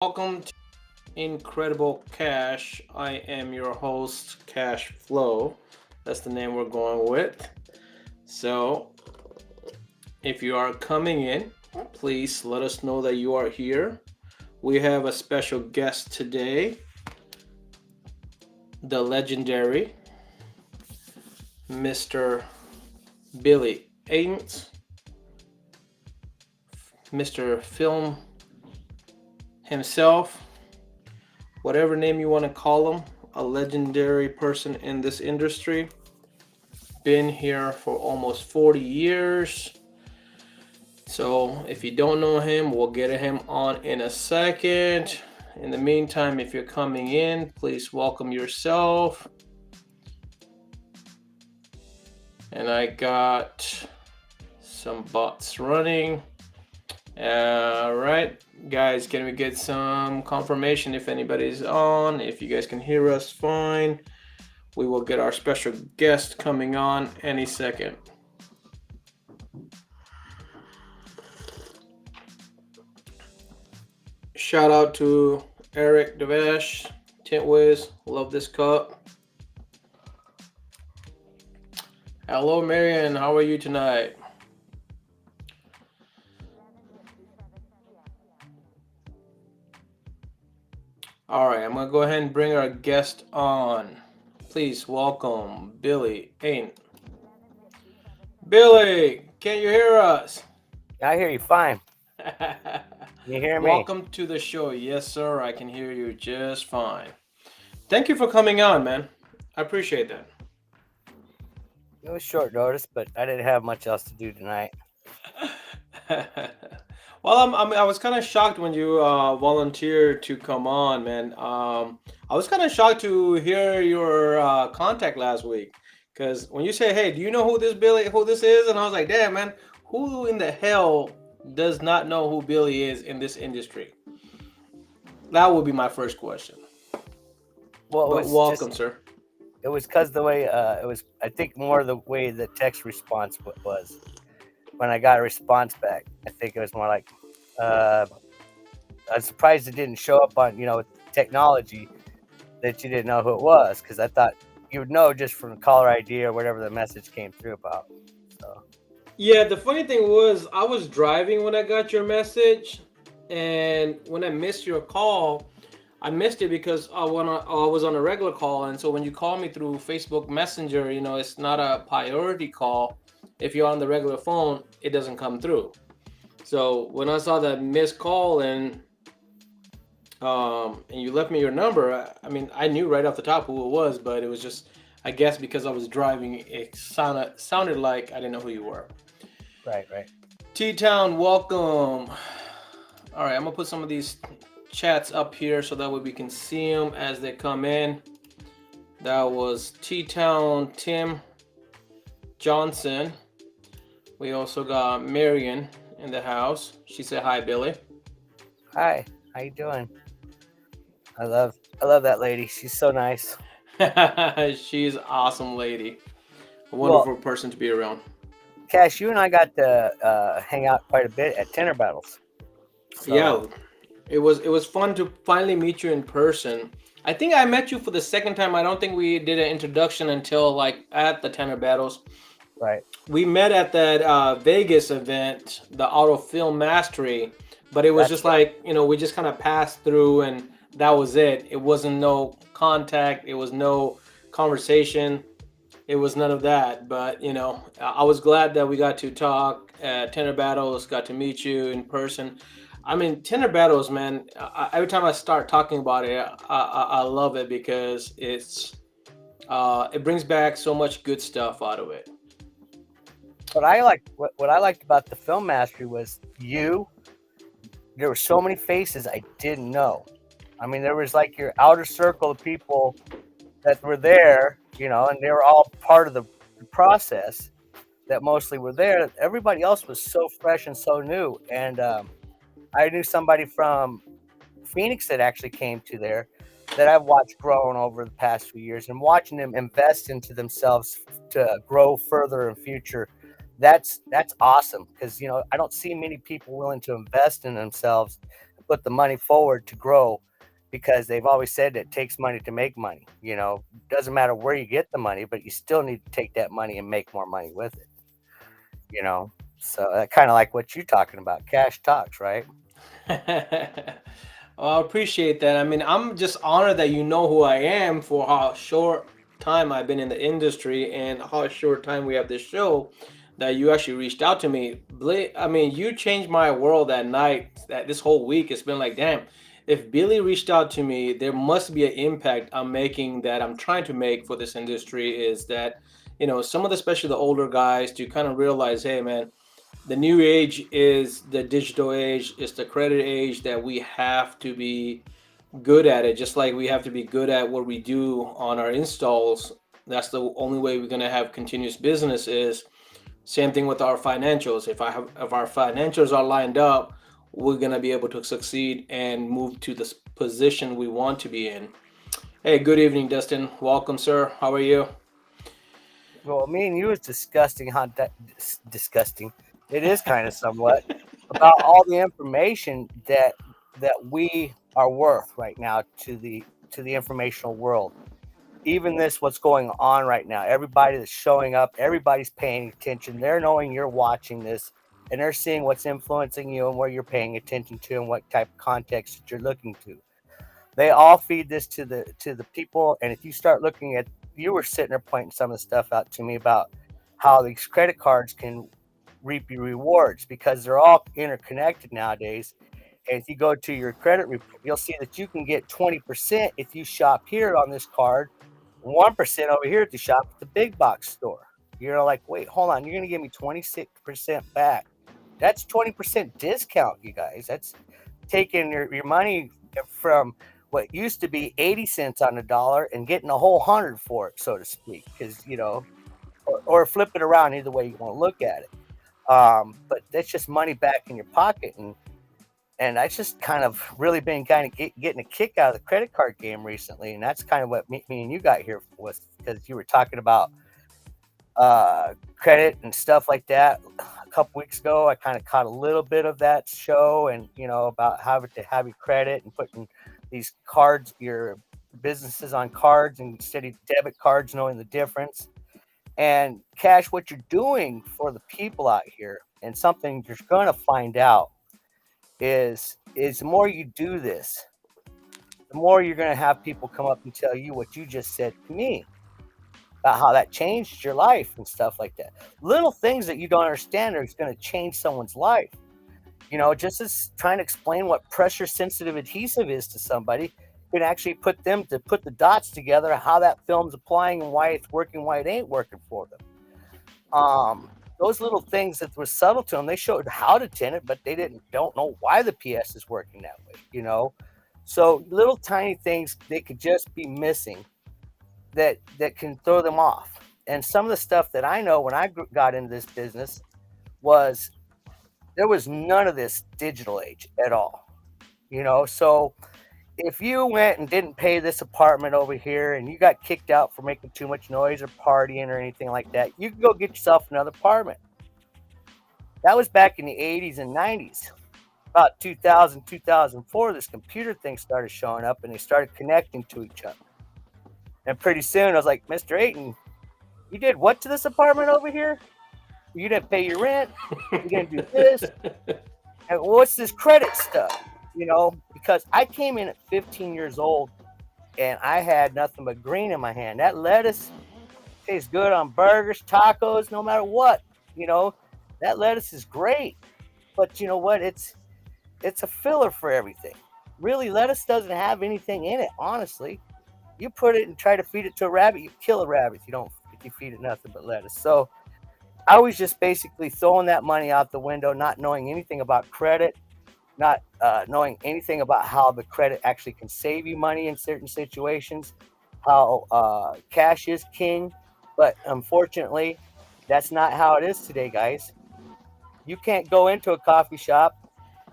Welcome to Incredible Cash. I am your host, Cash Flow. That's the name we're going with. So, if you are coming in, please let us know that you are here. We have a special guest today, the legendary Mr. Billy Aiton, Mr. Film himself, whatever name you want to call him, a legendary person in this industry. Been here for almost 40 years. So if you don't know him, we'll get him on in a second. In the meantime, if you're coming in, please welcome yourself. And I got some bots running. All right, guys, can we get some confirmation if anybody's on? If you guys can hear us fine, we will get our special guest coming on any second. Shout out to Eric Devesh, Tint Wiz, love this cup. Hello, Marion, how are you tonight? All right, I'm gonna go ahead and bring our guest on. Please welcome Billy Aiton. Billy, can you hear us? I hear you fine. You hear me? Welcome to the show. Yes, sir, I can hear you just fine. Thank you for coming on, man. I appreciate that. It was short notice, but I didn't have much else to do tonight. Well, I was kind of shocked when you volunteered to come on, man. I was kind of shocked to hear your contact last week, because when you say, "Hey, do you know who this is?" and I was like, "Damn, man, who in the hell does not know who Billy is in this industry?" That would be my first question. Well, But welcome, sir. it was because the way it was. I think more the way the text response was when I got a response back. I think it was more like, I'm surprised it didn't show up on with technology that you didn't know who it was, because I thought you would know just from the caller ID or whatever the message came through about. So Yeah, the funny thing was, I was driving when I got your message, and when I missed your call, I missed it because I was on a regular call, and so when you call me through Facebook Messenger, it's not a priority call. If you're on the regular phone, it doesn't come through. So when I saw that missed call and you left me your number, I mean, I knew right off the top who it was, but it was just, I guess because I was driving, it sounded like I didn't know who you were. right. T-Town, welcome. All right, I'm gonna put some of these chats up here so that way we can see them as they come in. That was T-Town Tim Johnson. We also got Marion in the house. She said hi, Billy. Hi, how you doing? I love that lady. She's so nice. She's an awesome lady. A Well, wonderful person to be around. Cash, you and I got to hang out quite a bit at tenor battles. Yeah, So it was fun to finally meet you in person. I think I met you for the second time. I don't think we did an introduction until like at the tenor battles. right, We met at that Vegas event, the Auto Film Mastery, but it was that's just like, we just kind of passed through and that was it. It wasn't no contact, it was no conversation, it was none of that. But, I was glad that we got to talk at Tenor Battles, got to meet you in person. I mean, Tenor Battles, man, every time I start talking about it, I love it because it brings back so much good stuff out of it. what I liked about the film mastery was you. There were so many faces I didn't know. I mean, there was like your outer circle of people that were there, and they were all part of the process that mostly were there. Everybody else was so fresh and so new. And I knew somebody from Phoenix that actually came to there that I've watched growing over the past few years, and watching them invest into themselves to grow further in future. That's awesome, because I don't see many people willing to invest in themselves put the money forward to grow, because they've always said it takes money to make money. Doesn't matter where you get the money, but you still need to take that money and make more money with it. You know, so kind of like what you're talking about, cash talks, right? Well, I appreciate that. I mean, I'm just honored that you know who I am for how short time I've been in the industry and how short time we have this show that you actually reached out to me. I mean, you changed my world that night. That this whole week, it's been like, damn. If Billy reached out to me, there must be an impact I'm making that I'm trying to make for this industry. Is that, some of the, especially the older guys, to kind of realize, hey, man, the new age is the digital age, it's the credit age, that we have to be good at it, just like we have to be good at what we do on our installs. That's the only way we're going to have continuous business. Is same thing with our financials. If our financials are lined up, we're going to be able to succeed and move to the position we want to be in. Hey, good evening, Dustin. Welcome, sir. How are you? Well, me and you was disgusting, disgusting. It is kind of somewhat about all the information that we are worth right now to the informational world. Even this, what's going on right now, everybody that's showing up, everybody's paying attention. They're knowing you're watching this, and they're seeing what's influencing you and where you're paying attention to and what type of context that you're looking to. They all feed this to the people. And if you start looking at, you were sitting there pointing some of the stuff out to me about how these credit cards can reap you rewards, because they're all interconnected nowadays. And if you go to your credit report, you'll see that you can get 20% if you shop here on this card, 1% over here if you shop at the big box store. You're like, wait, hold on, you're going to give me 26% back. That's 20% discount, you guys. That's taking your money from what used to be 80 cents on the dollar and getting a whole 100 for it, so to speak, because, or flip it around, either way you want to look at it. But that's just money back in your pocket. And I just kind of really been kind of getting a kick out of the credit card game recently. And that's kind of what me and you got here was, because you were talking about credit and stuff like that a couple weeks ago. I kind of caught a little bit of that show, and about how to have your credit and putting these cards, your businesses on cards instead of debit cards, knowing the difference. And Cash, what you're doing for the people out here, and something you're going to find out is the more you do this, the more you're going to have people come up and tell you what you just said to me about how that changed your life and stuff like that. Little things that you don't understand are going to change someone's life. Just as trying to explain what pressure sensitive adhesive is to somebody can actually put the dots together, how that film's applying and why it's working, why it ain't working for them. Those little things that were subtle to them, they showed how to tint it, but they don't know why the PS is working that way. So little tiny things they could just be missing that can throw them off. And some of the stuff that I know when I got into this business was there was none of this digital age at all. So if you went and didn't pay this apartment over here and you got kicked out for making too much noise or partying or anything like that, you can go get yourself another apartment. That was back in the 80s and 90s. About 2000, 2004, this computer thing started showing up and they started connecting to each other. And pretty soon I was like, Mr. Aiton, you did what to this apartment over here? You didn't pay your rent. You didn't do this. And what's this credit stuff? Because I came in at 15 years old and I had nothing but green in my hand. That lettuce tastes good on burgers, tacos, no matter what. That lettuce is great. But you know what? It's a filler for everything. Really, lettuce doesn't have anything in it, honestly. You put it and try to feed it to a rabbit, you kill a rabbit if you feed it nothing but lettuce. So I was just basically throwing that money out the window, not knowing anything about credit, not knowing anything about how the credit actually can save you money in certain situations, how cash is king. But unfortunately, that's not how it is today, guys. You can't go into a coffee shop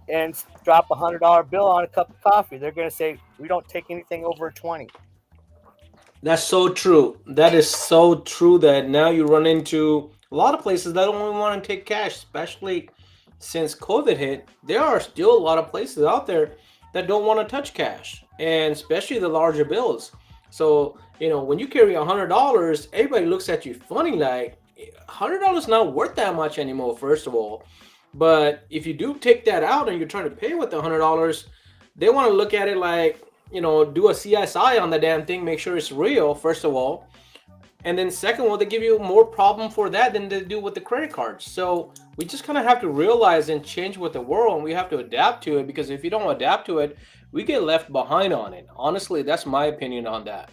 and drop $100 bill on a cup of coffee. They're going to say, we don't take anything over 20. That's so true. That is so true that now you run into a lot of places that don't even want to take cash, especially since COVID hit. There are still a lot of places out there. that don't want to touch cash, and especially the larger bills. So when you carry $100, everybody looks at you funny, like $100 not worth that much anymore. First of all, but if you do take that out and you're trying to pay with the $100, they want to look at it like, do a CSI on the damn thing, make sure it's real, first of all. And then second of all, they give you more problem for that than they do with the credit cards. So we just kind of have to realize and change with the world, and we have to adapt to it, because if you don't adapt to it, we get left behind on it. Honestly, that's my opinion on that.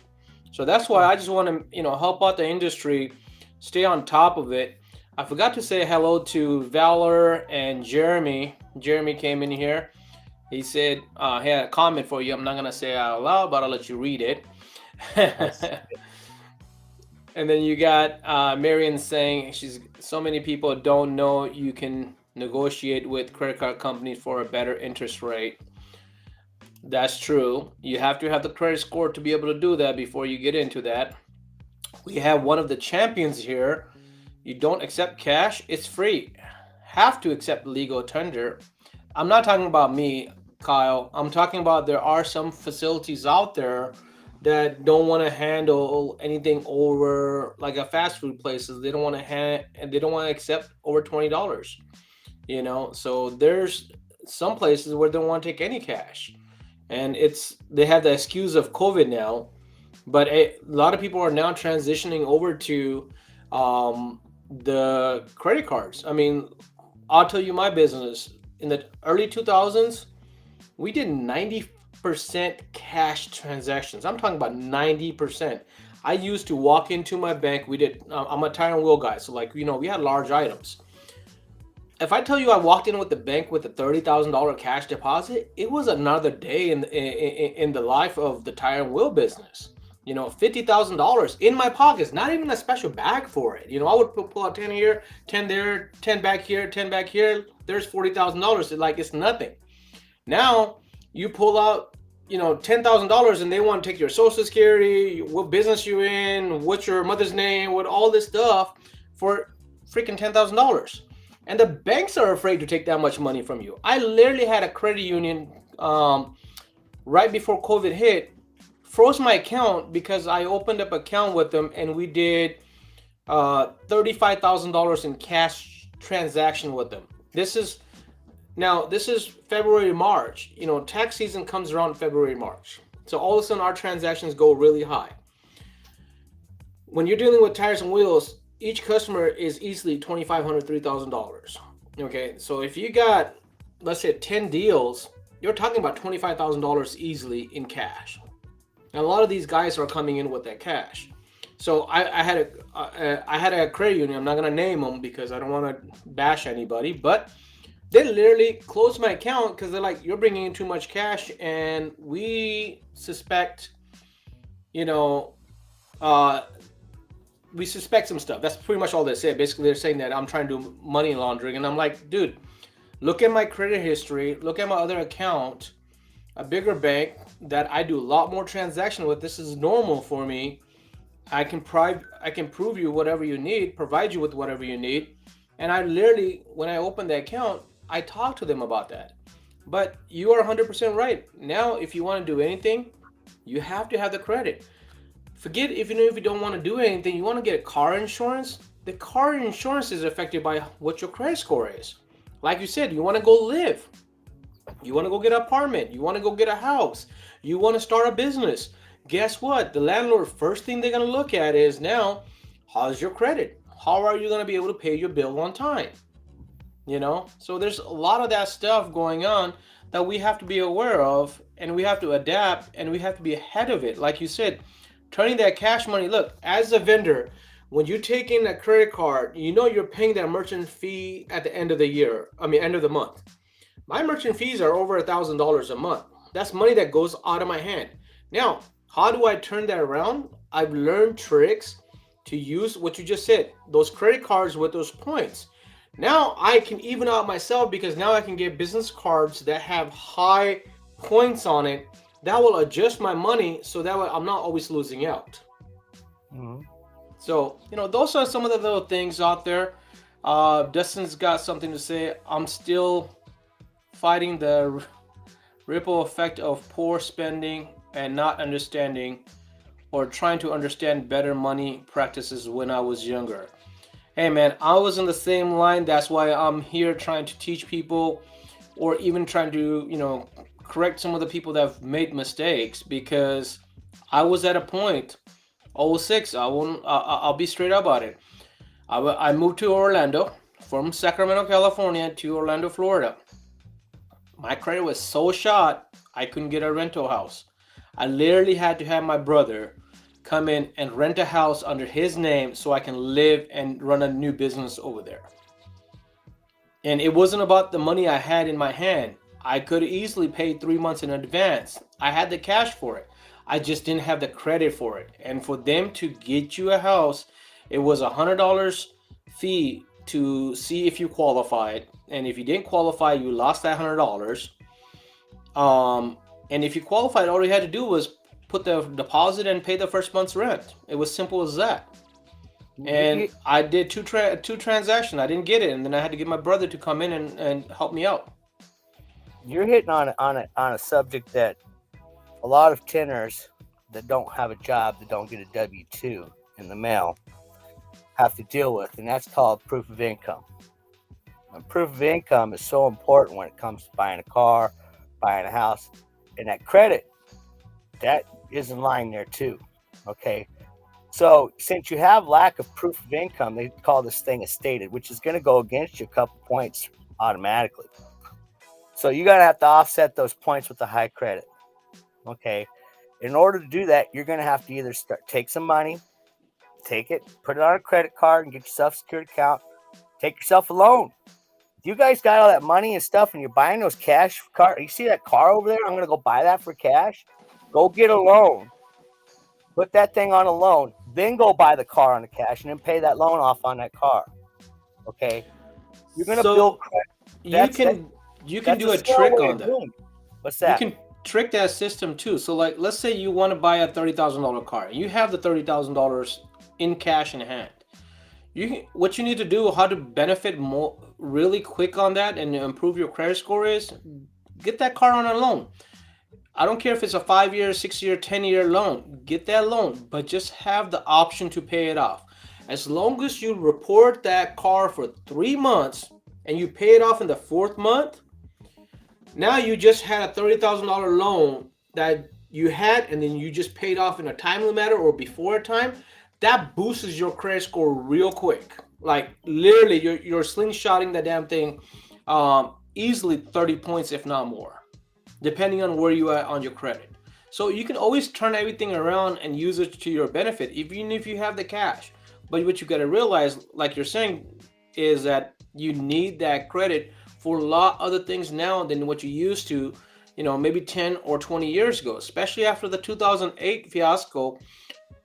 So that's why I just want to, help out the industry, stay on top of it. I forgot to say hello to Valor and Jeremy. Jeremy came in here. He said he had a comment for you. I'm not gonna say it out loud, but I'll let you read it. And then you got Marion saying so many people don't know you can negotiate with credit card companies for a better interest rate. That's true. You have to have the credit score to be able to do that before you get into that. We have one of the champions here. You don't accept cash, it's free. Have to accept legal tender. I'm not talking about me, Kyle. I'm talking about there are some facilities out there that don't want to handle anything over, like a fast food places. They don't want to and they don't want to accept over $20. So there's some places where they don't want to take any cash, and they have the excuse of COVID now. But a lot of people are now transitioning over to the credit cards. I mean, I'll tell you my business. In the early 2000s, we did 90% cash transactions. I'm talking about 90%. I used to walk into my bank. I'm a tire and wheel guy, so we had large items. If I tell you I walked in with the bank with a $30,000 cash deposit, it was another day in the life of the tire and wheel business. $50,000 in my pockets, not even a special bag for it. I would pull out 10 here, 10 there, 10 back here, 10 back here. There's $40,000. Like it's nothing. Now you pull out, $10,000, and they want to take your social security, what business you in, what's your mother's name, what all this stuff for freaking $10,000. And the banks are afraid to take that much money from you. I literally had a credit union right before COVID hit, froze my account because I opened up an account with them, and we did $35,000 in cash transaction with them. This is February, March. Tax season comes around February, March. So all of a sudden our transactions go really high. When you're dealing with tires and wheels, each customer is easily $2,500, $3,000. Okay, so if you got, let's say, 10 deals, you're talking about $25,000 easily in cash. And a lot of these guys are coming in with that cash. So I had a credit union. I'm not gonna name them because I don't want to bash anybody, but they literally closed my account because they're like, you're bringing in too much cash, and we suspect, we suspect some stuff. That's pretty much all they said. Basically, they're saying that I'm trying to do money laundering, and I'm like, dude, look at my credit history, look at my other account, a bigger bank that I do a lot more transaction with. This is normal for me. I can prove you whatever you need, provide you with whatever you need. And I literally, when I opened the account, I talked to them about that. But you are 100% right. Now, if you want to do anything, you have to have the credit. Forget if you don't want to do anything, you want to get a car insurance. The car insurance is affected by what your credit score is. Like you said, you want to go live. You want to go get an apartment. You want to go get a house. You want to start a business. Guess what? The landlord, first thing they're going to look at is now, how's your credit? How are you going to be able to pay your bill on time? So there's a lot of that stuff going on that we have to be aware of, and we have to adapt, and we have to be ahead of it. Like you said, turning that cash money. Look, as a vendor, when you take in a credit card, you're paying that merchant fee at the end of the year. End of the month. My merchant fees are over $1,000 a month. That's money that goes out of my hand. Now, how do I turn that around? I've learned tricks to use what you just said, those credit cards with those points. Now I can even out myself, because now I can get business cards that have high points on it that will adjust my money, so that way I'm not always losing out. Mm-hmm. So, those are some of the little things out there. Dustin's got something to say. I'm still fighting the Ripple effect of poor spending and not understanding or trying to understand better money practices when I was younger. Hey man, I was in the same line. That's why I'm here trying to teach people or even trying to, correct some of the people that have made mistakes because I was at a point, '06. I won't, I'll be straight up about it. I moved to Orlando from Sacramento, California to Orlando, Florida. My credit was so shot, I couldn't get a rental house. I literally had to have my brother come in and rent a house under his name so I can live and run a new business over there. And it wasn't about the money I had in my hand. I could easily pay 3 months in advance. I had the cash for it. I just didn't have the credit for it. And for them to get you a house, it was $100 fee to see if you qualified. And if you didn't qualify, you lost that $100. And if you qualified, all you had to do was put the deposit and pay the first month's rent. It was simple as that. And I did two transactions. I didn't get it, and then I had to get my brother to come in and help me out. You're hitting on a subject that a lot of tenors that don't have a job, that don't get a W-2 in the mail, have to deal with, and that's called proof of income. And proof of income is so important when it comes to buying a car, buying a house, and that credit, that is in line there too. Okay. So since you have lack of proof of income, they call this thing a stated, which is going to go against you a couple points automatically. So you got to have to offset those points with the high credit. Okay. In order to do that, you're going to have to either take some money, take it, put it on a credit card, and get yourself a secured account. Take yourself a loan. If you guys got all that money and stuff, and you're buying those cash car, you see that car over there? I'm going to go buy that for cash. Go get a loan. Put that thing on a loan. Then go buy the car on the cash, and then pay that loan off on that car. Okay. You're going to build credit. You can do a trick on that. What's that? You can trick that system too. So like, let's say you want to buy a $30,000 car. You have the $30,000 in cash in hand. What you need to do, how to benefit more really quick on that and improve your credit score is get that car on a loan. I don't care if it's a 5-year, 6-year, 10-year loan. Get that loan, but just have the option to pay it off. As long as you report that car for 3 months and you pay it off in the fourth month, now you just had a $30,000 loan that you had, and then you just paid off in a timely manner or before time. That boosts your credit score real quick. Like literally, you're slingshotting the damn thing, easily 30 points, if not more, depending on where you are on your credit. So you can always turn everything around and use it to your benefit, even if you have the cash. But what you got to realize, like you're saying, is that you need that credit for a lot other things now than what you used to, maybe 10 or 20 years ago, especially after the 2008 fiasco.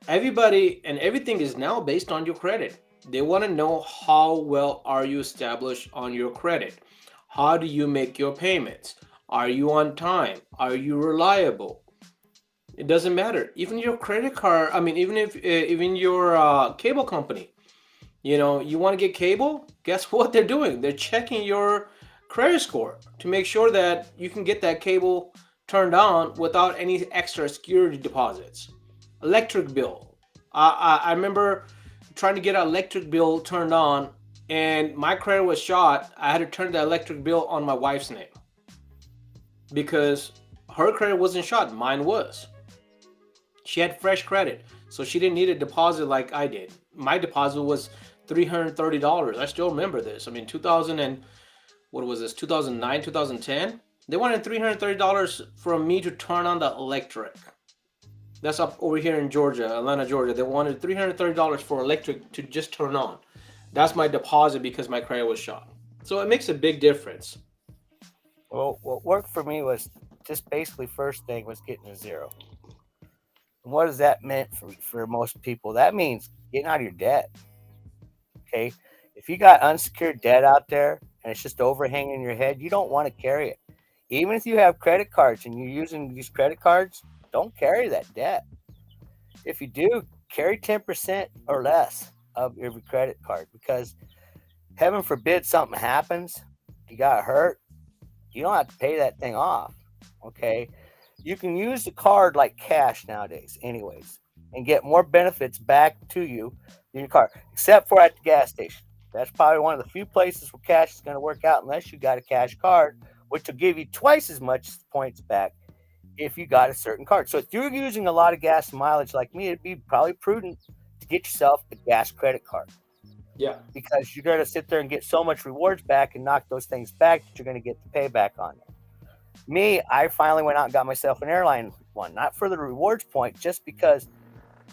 Everybody and everything is now based on your credit. They want to know how well are you established on your credit? How do you make your payments? Are you on time? Are you reliable? It doesn't matter. Even your credit card, I mean, even your cable company, you want to get cable, guess what they're doing? They're checking your credit score to make sure that you can get that cable turned on without any extra security deposits. Electric bill. I remember trying to get an electric bill turned on, and my credit was shot. I had to turn the electric bill on my wife's name because her credit wasn't shot. Mine was. She had fresh credit, so she didn't need a deposit like I did. My deposit was $330. I still remember this. I mean, 2000 and what was this? 2009, 2010. They wanted $330 from me to turn on the electric. That's up over here in Georgia, Atlanta, Georgia. They wanted $330 for electric to just turn on. That's my deposit because my credit was shot. So it makes a big difference. Well, what worked for me was just basically first thing was getting a zero. And what does that mean for most people? That means getting out of your debt. Okay. If you got unsecured debt out there and it's just overhanging your head, you don't want to carry it. Even if you have credit cards and you're using these credit cards, don't carry that debt. If you do, carry 10% or less of every credit card, because heaven forbid something happens, you got hurt, you don't have to pay that thing off. Okay, you can use the card like cash nowadays, anyways, and get more benefits back to you than your card, except for at the gas station. That's probably one of the few places where cash is going to work out unless you got a cash card, which will give you twice as much points back if you got a certain card. So if you're using a lot of gas mileage like me, it'd be probably prudent to get yourself a gas credit card Yeah. because you're going to sit there and get so much rewards back and knock those things back that you're going to get the payback on it. Me, I finally went out and got myself an airline one, not for the rewards point, just because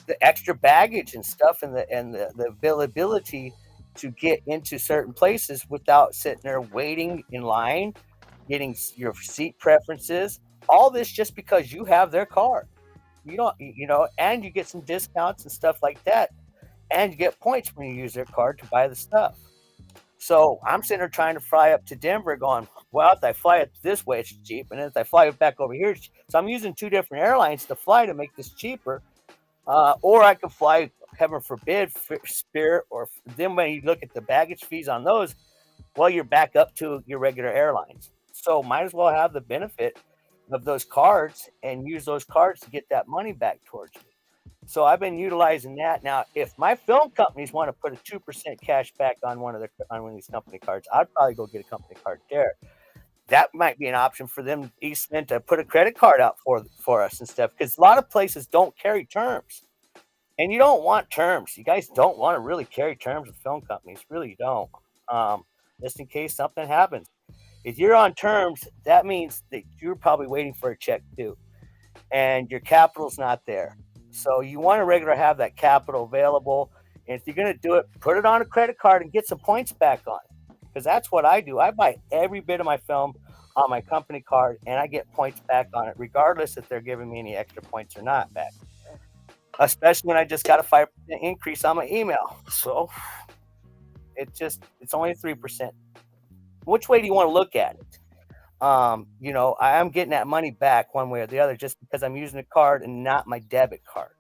the extra baggage and stuff and the availability to get into certain places without sitting there waiting in line, getting your seat preferences, all this just because you have their card. You don't, and you get some discounts and stuff like that, and you get points when you use their card to buy the stuff. So I'm sitting there trying to fly up to Denver, going, well, if I fly it this way, it's cheap, and if I fly it back over here, so I'm using two different airlines to fly to make this cheaper. Or I could fly, heaven forbid, Spirit, or then when you look at the baggage fees on those, well, you're back up to your regular airlines. So might as well have the benefit of those cards and use those cards to get that money back towards me. So I've been utilizing that. Now, if my film companies want to put a 2% cash back on one of these company cards, I'd probably go get a company card there. That might be an option for them, Eastman, to put a credit card out for us and stuff, because a lot of places don't carry terms. And you don't want terms. You guys don't want to really carry terms with film companies. Really, you don't. Just in case something happens. If you're on terms, that means that you're probably waiting for a check too, and your capital's not there. So you want to regularly have that capital available. And if you're going to do it, put it on a credit card and get some points back on it. Because that's what I do. I buy every bit of my film on my company card, and I get points back on it, regardless if they're giving me any extra points or not back. Especially when I just got a 5% increase on my email. So it's only 3%. Which way do you want to look at it? I am getting that money back one way or the other just because I'm using a card and not my debit card,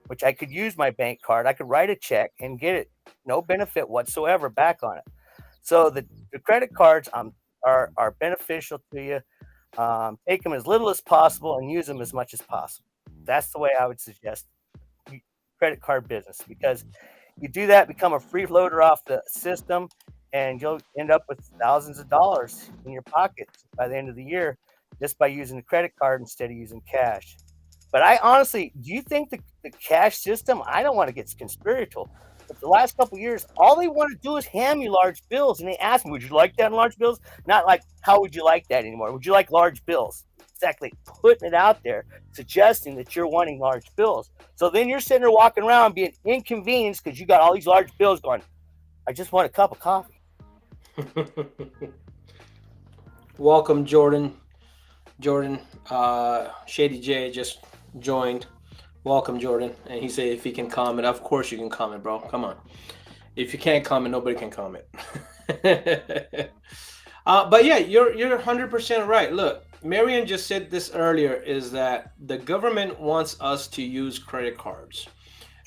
which I could use my bank card. I could write a check and get it, no benefit whatsoever back on it. So the credit cards are beneficial to you. Take them as little as possible and use them as much as possible. That's the way I would suggest credit card business, because you do that, become a freeloader off the system, and you'll end up with thousands of dollars in your pocket by the end of the year just by using the credit card instead of using cash. But I honestly, do you think the cash system, I don't want to get conspiratorial, but the last couple of years, all they want to do is hand me large bills, and they ask me, would you like that in large bills? Not like, how would you like that anymore? Would you like large bills? Exactly, putting it out there, suggesting that you're wanting large bills. So then you're sitting there walking around being inconvenienced because you got all these large bills going, I just want a cup of coffee. Welcome, Jordan. Shady J just joined. Welcome, Jordan. And he said if he can comment. Of course you can comment, bro. Come on. If you can't comment, nobody can comment. But yeah, you're 100% right. Look, Marion just said this earlier, is that the government wants us to use credit cards.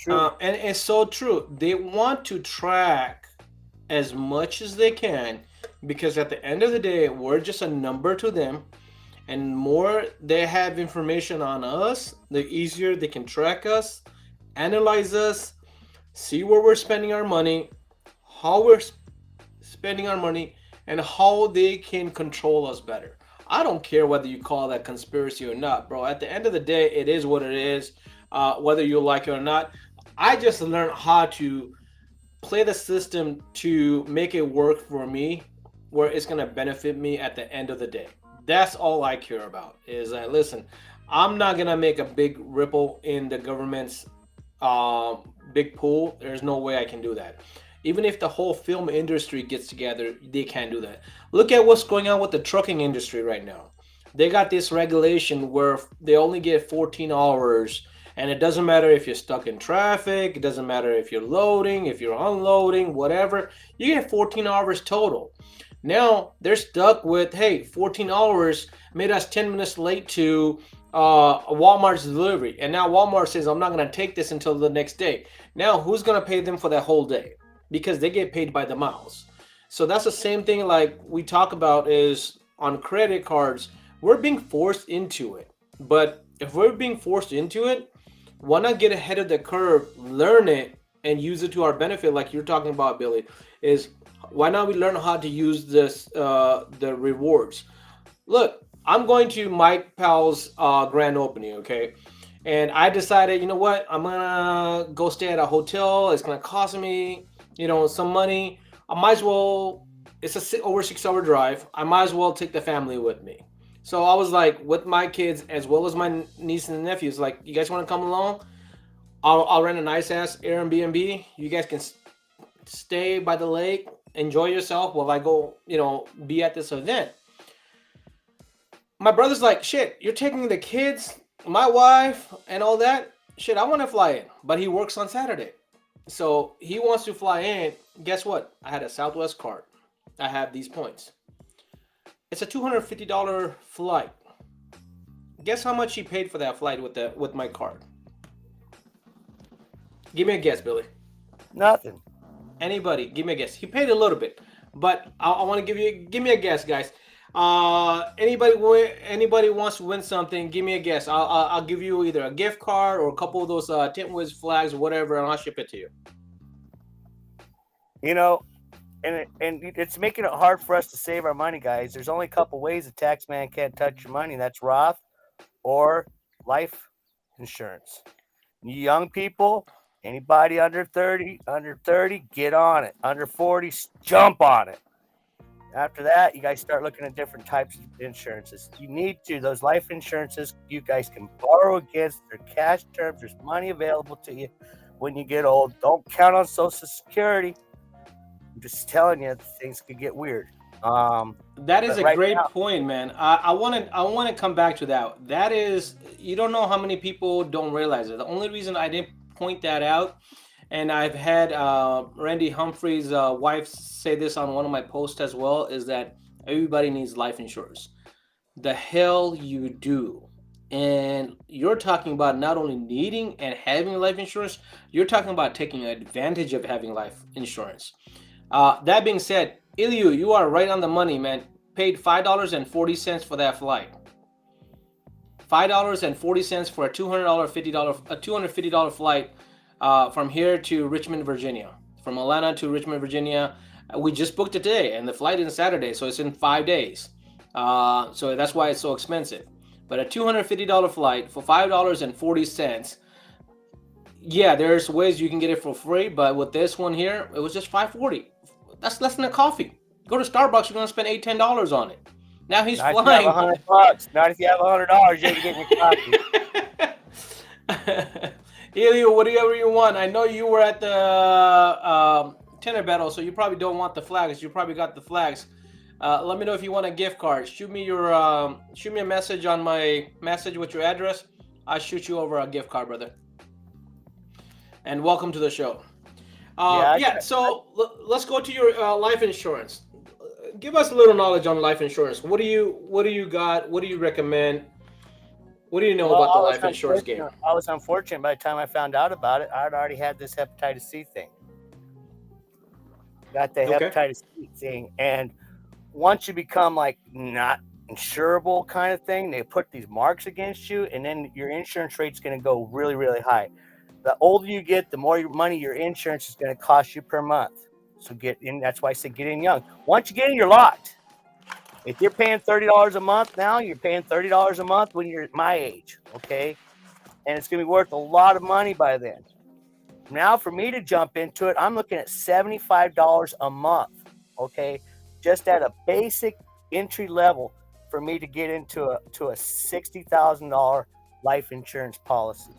And it's so true. They want to track as much as they can, because at the end of the day, we're just a number to them. And more they have information on us, the easier they can track us, analyze us, see where we're spending our money, how we're spending our money, and how they can control us better. I don't care whether you call that conspiracy or not, bro. At the end of the day, it is what it is, whether you like it or not. I just learned how to play the system to make it work for me, where it's going to benefit me at the end of the day. That's all I care about, is that, listen, I'm not going to make a big ripple in the government's big pool. There's no way I can do that. Even if the whole film industry gets together, they can't do that. Look at what's going on with the trucking industry right now. They got this regulation where they only get 14 hours, and it doesn't matter if you're stuck in traffic. It doesn't matter if you're loading, if you're unloading, whatever. You get 14 hours total. Now they're stuck with, hey, 14 hours made us 10 minutes late to Walmart's delivery. And now Walmart says, I'm not going to take this until the next day. Now who's going to pay them for that whole day? Because they get paid by the miles. So that's the same thing like we talk about is on credit cards. we're being forced into it. But if we're being forced into it, why not get ahead of the curve, learn it, and use it to our benefit, like you're talking about, Billy? Is why not we learn how to use this, the rewards? Look, I'm going to Mike Powell's grand opening, okay? And I decided, you know what? I'm gonna go stay at a hotel. It's gonna cost me, some money. I might as well. It's a over 6 hour drive. I might as well take the family with me. So I was like, with my kids as well as my niece and nephews, like, you guys want to come along? I'll rent a nice ass Airbnb. You guys can stay by the lake, enjoy yourself while I go, be at this event. My brother's like, shit, you're taking the kids, my wife, and all that. Shit, I want to fly in, but he works on Saturday. So he wants to fly in. Guess what? I had a Southwest card. I have these points. It's a $250 flight. Guess how much he paid for that flight with my card? Give me a guess, Billy. Nothing. Anybody? Give me a guess. He paid a little bit, but I want to give me a guess, guys. Anybody wants to win something? Give me a guess. I'll give you either a gift card or a couple of those Tint Wiz flags, whatever, and I'll ship it to you. And it's making it hard for us to save our money, guys. There's only a couple ways a tax man can't touch your money. That's Roth or life insurance. You young people, anybody under 30, get on it. Under 40, jump on it. After that, you guys start looking at different types of insurances. You need to. Those life insurances, you guys can borrow against. Their cash terms. There's money available to you when you get old. Don't count on Social Security. I'm just telling you, things could get weird. That is a great point, man. I want to come back to that. That is, you don't know how many people don't realize it. The only reason I didn't point that out, and I've had Randy Humphrey's wife say this on one of my posts as well, is that everybody needs life insurance. The hell you do. And you're talking about not only needing and having life insurance, you're talking about taking advantage of having life insurance. That being said, Ilyu, you are right on the money, man. Paid $5.40 for that flight. $5.40 for a $250 flight from here to Richmond, Virginia. From Atlanta to Richmond, Virginia. We just booked it today, and the flight is Saturday, so it's in 5 days. So that's why it's so expensive. But a $250 flight for $5.40. Yeah, there's ways you can get it for free, but with this one here, it was just $5.40. That's less than a coffee. Go to Starbucks, you're gonna spend $8-10 on it. Now he's not flying. If you have $100. Not if you have $100, you can get your coffee. Elio, whatever you want. I know you were at the tenor battle, so you probably don't want the flags. You probably got the flags. Let me know if you want a gift card. Shoot me a message on my message with your address. I'll shoot you over a gift card, brother. And welcome to the show. So let's go to your life insurance. Give us a little knowledge on life insurance. What do you got? What do you recommend? What do you know about the life insurance game? I was unfortunate. By the time I found out about it, I'd already had this hepatitis C thing. Got the hepatitis C thing, and once you become like not insurable kind of thing, they put these marks against you, and then your insurance rate's going to go really, really high. The older you get, the more money your insurance is going to cost you per month. So get in. That's why I say get in young. Once you get in, you're locked. If you're paying $30 a month now, you're paying $30 a month when you're my age, okay? And it's going to be worth a lot of money by then. Now, for me to jump into it, I'm looking at $75 a month, okay? Just at a basic entry level for me to get into a $60,000 life insurance policy.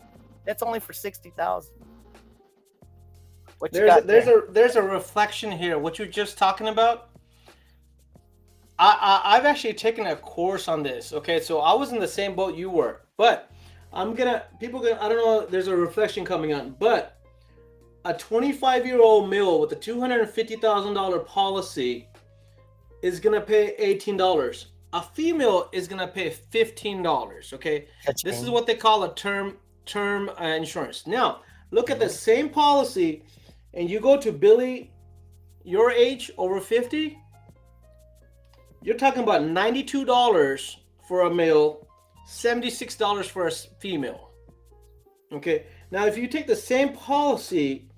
That's only for $60,000. There's a reflection here. What you're just talking about. I've actually taken a course on this. Okay, so I was in the same boat you were, but I don't know. There's a reflection coming on, but a 25-year-old male with a $250,000 policy is gonna pay $18. A female is gonna pay $15. Okay, this is what they call a term insurance. Now, look at the same policy, and you go to Billy, your age, over 50. You're talking about $92 for a male, $76 for a female. Okay. Now, if you take the same policy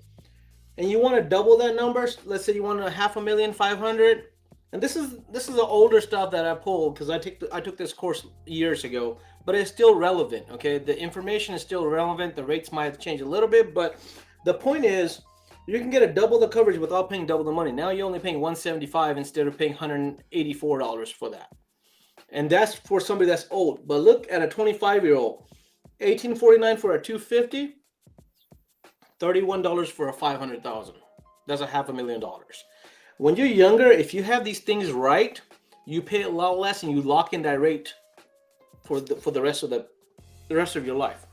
and you want to double that number, let's say you want a half a million, 500, and this is the older stuff that I pulled because I took this course years ago, but it's still relevant. Okay, the information is still relevant. The rates might have changed a little bit, but the point is, you can get a double the coverage without paying double the money. Now you're only paying 175 instead of paying $184 for that, and that's for somebody that's old. But look at a 25-year-old, 1849 for a 250, $31 for a 500,000. That's a half a million dollars. When you're younger, if you have these things right, you pay a lot less and you lock in that rate for the rest of your life.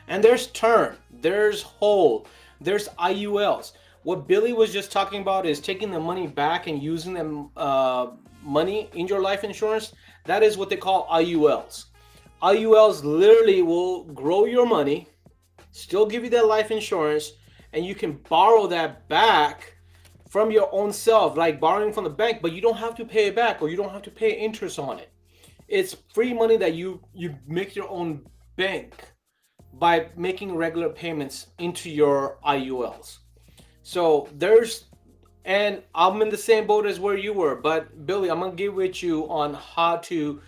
And there's term, there's whole, there's IULs. What Billy was just talking about is taking the money back and using them money in your life insurance. That is what they call IULs. IULs literally will grow your money, still give you that life insurance, and you can borrow that back from your own self, like borrowing from the bank, but you don't have to pay it back or you don't have to pay interest on it. It's free money that you make your own bank by making regular payments into your IULs. So and I'm in the same boat as where you were, but Billy, I'm gonna get with you on how to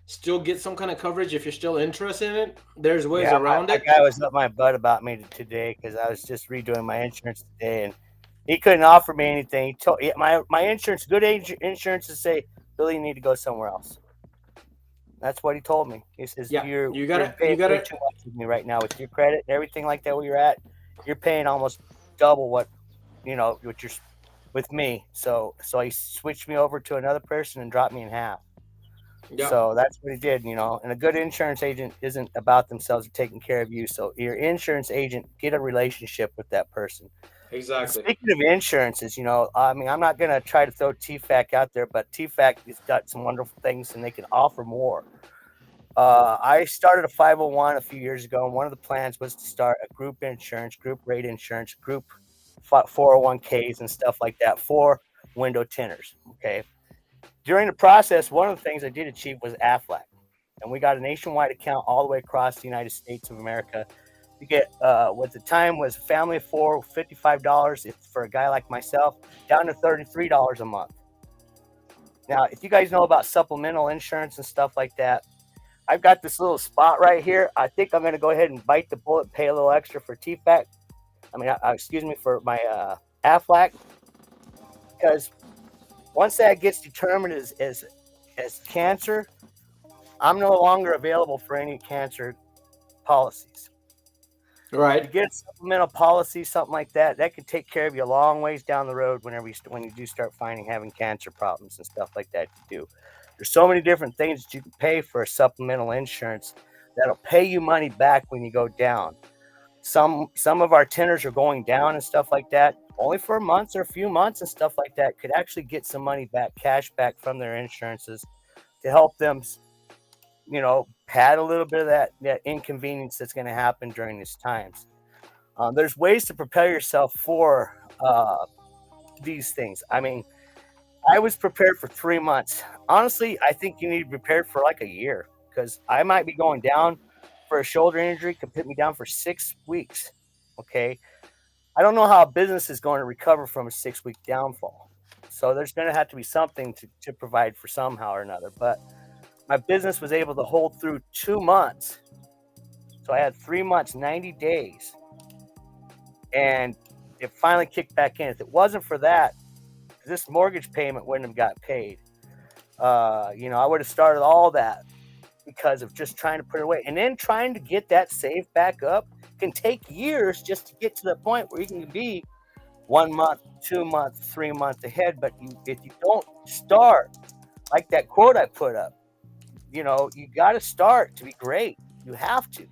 still get some kind of coverage if you're still interested in it. There's ways around my it. guy was up my butt about me today because I was just redoing my insurance today, and he couldn't offer me anything. He told my insurance, good insurance, to say, Billy, you need to go somewhere else. That's what he told me. He says, Yeah, you're you paying way gotta. too much with me right now with your credit and everything like that where you're at. You're paying almost double what what you're with me. So he switched me over to another person and dropped me in half. Yeah, So that's what he did, And a good insurance agent isn't about themselves or taking care of you. So your insurance agent, get a relationship with that person. exactly. Speaking of insurances, I mean, I'm not going to try to throw TFAC out there, but TFAC has got some wonderful things and they can offer more. I started a 501 a few years ago, and one of the plans was to start a group insurance, group rate insurance, group 401ks and stuff like that for window tinters. Okay. During the process, one of the things I did achieve was AFLAC, and we got a nationwide account all the way across the United States of America. You get what the time was a family of four, $55 if for a guy like myself, down to $33 a month. Now, if you guys know about supplemental insurance and stuff like that, I've got this little spot right here. I think I'm going to go ahead and bite the bullet, pay a little extra for TFAC. Excuse me, for my AFLAC, because once that gets determined as cancer, I'm no longer available for any cancer policies. Right. You get a supplemental policy, something like that, that could take care of you a long ways down the road when you do start having cancer problems and stuff like that to do. There's so many different things that you can pay for a supplemental insurance that'll pay you money back when you go down. Some of our tenders are going down and stuff like that, only for months or a few months and stuff like that, could actually get some money back, cash back from their insurances to help them, pad a little bit of that inconvenience that's going to happen during these times. There's ways to prepare yourself for these things. I mean, I was prepared for 3 months. Honestly, I think you need to be prepared for like a year, because I might be going down for a shoulder injury, could put me down for 6 weeks. Okay. I don't know how a business is going to recover from a 6-week downfall. So there's going to have to be something to provide for somehow or another. But my business was able to hold through 2 months. So I had 3 months, 90 days. And it finally kicked back in. If it wasn't for that, this mortgage payment wouldn't have got paid. I would have started all that because of just trying to put it away. And then trying to get that saved back up can take years just to get to the point where you can be 1 month, 2 months, 3 months ahead. But if you don't start, like that quote I put up, you got to start to be great. You have to,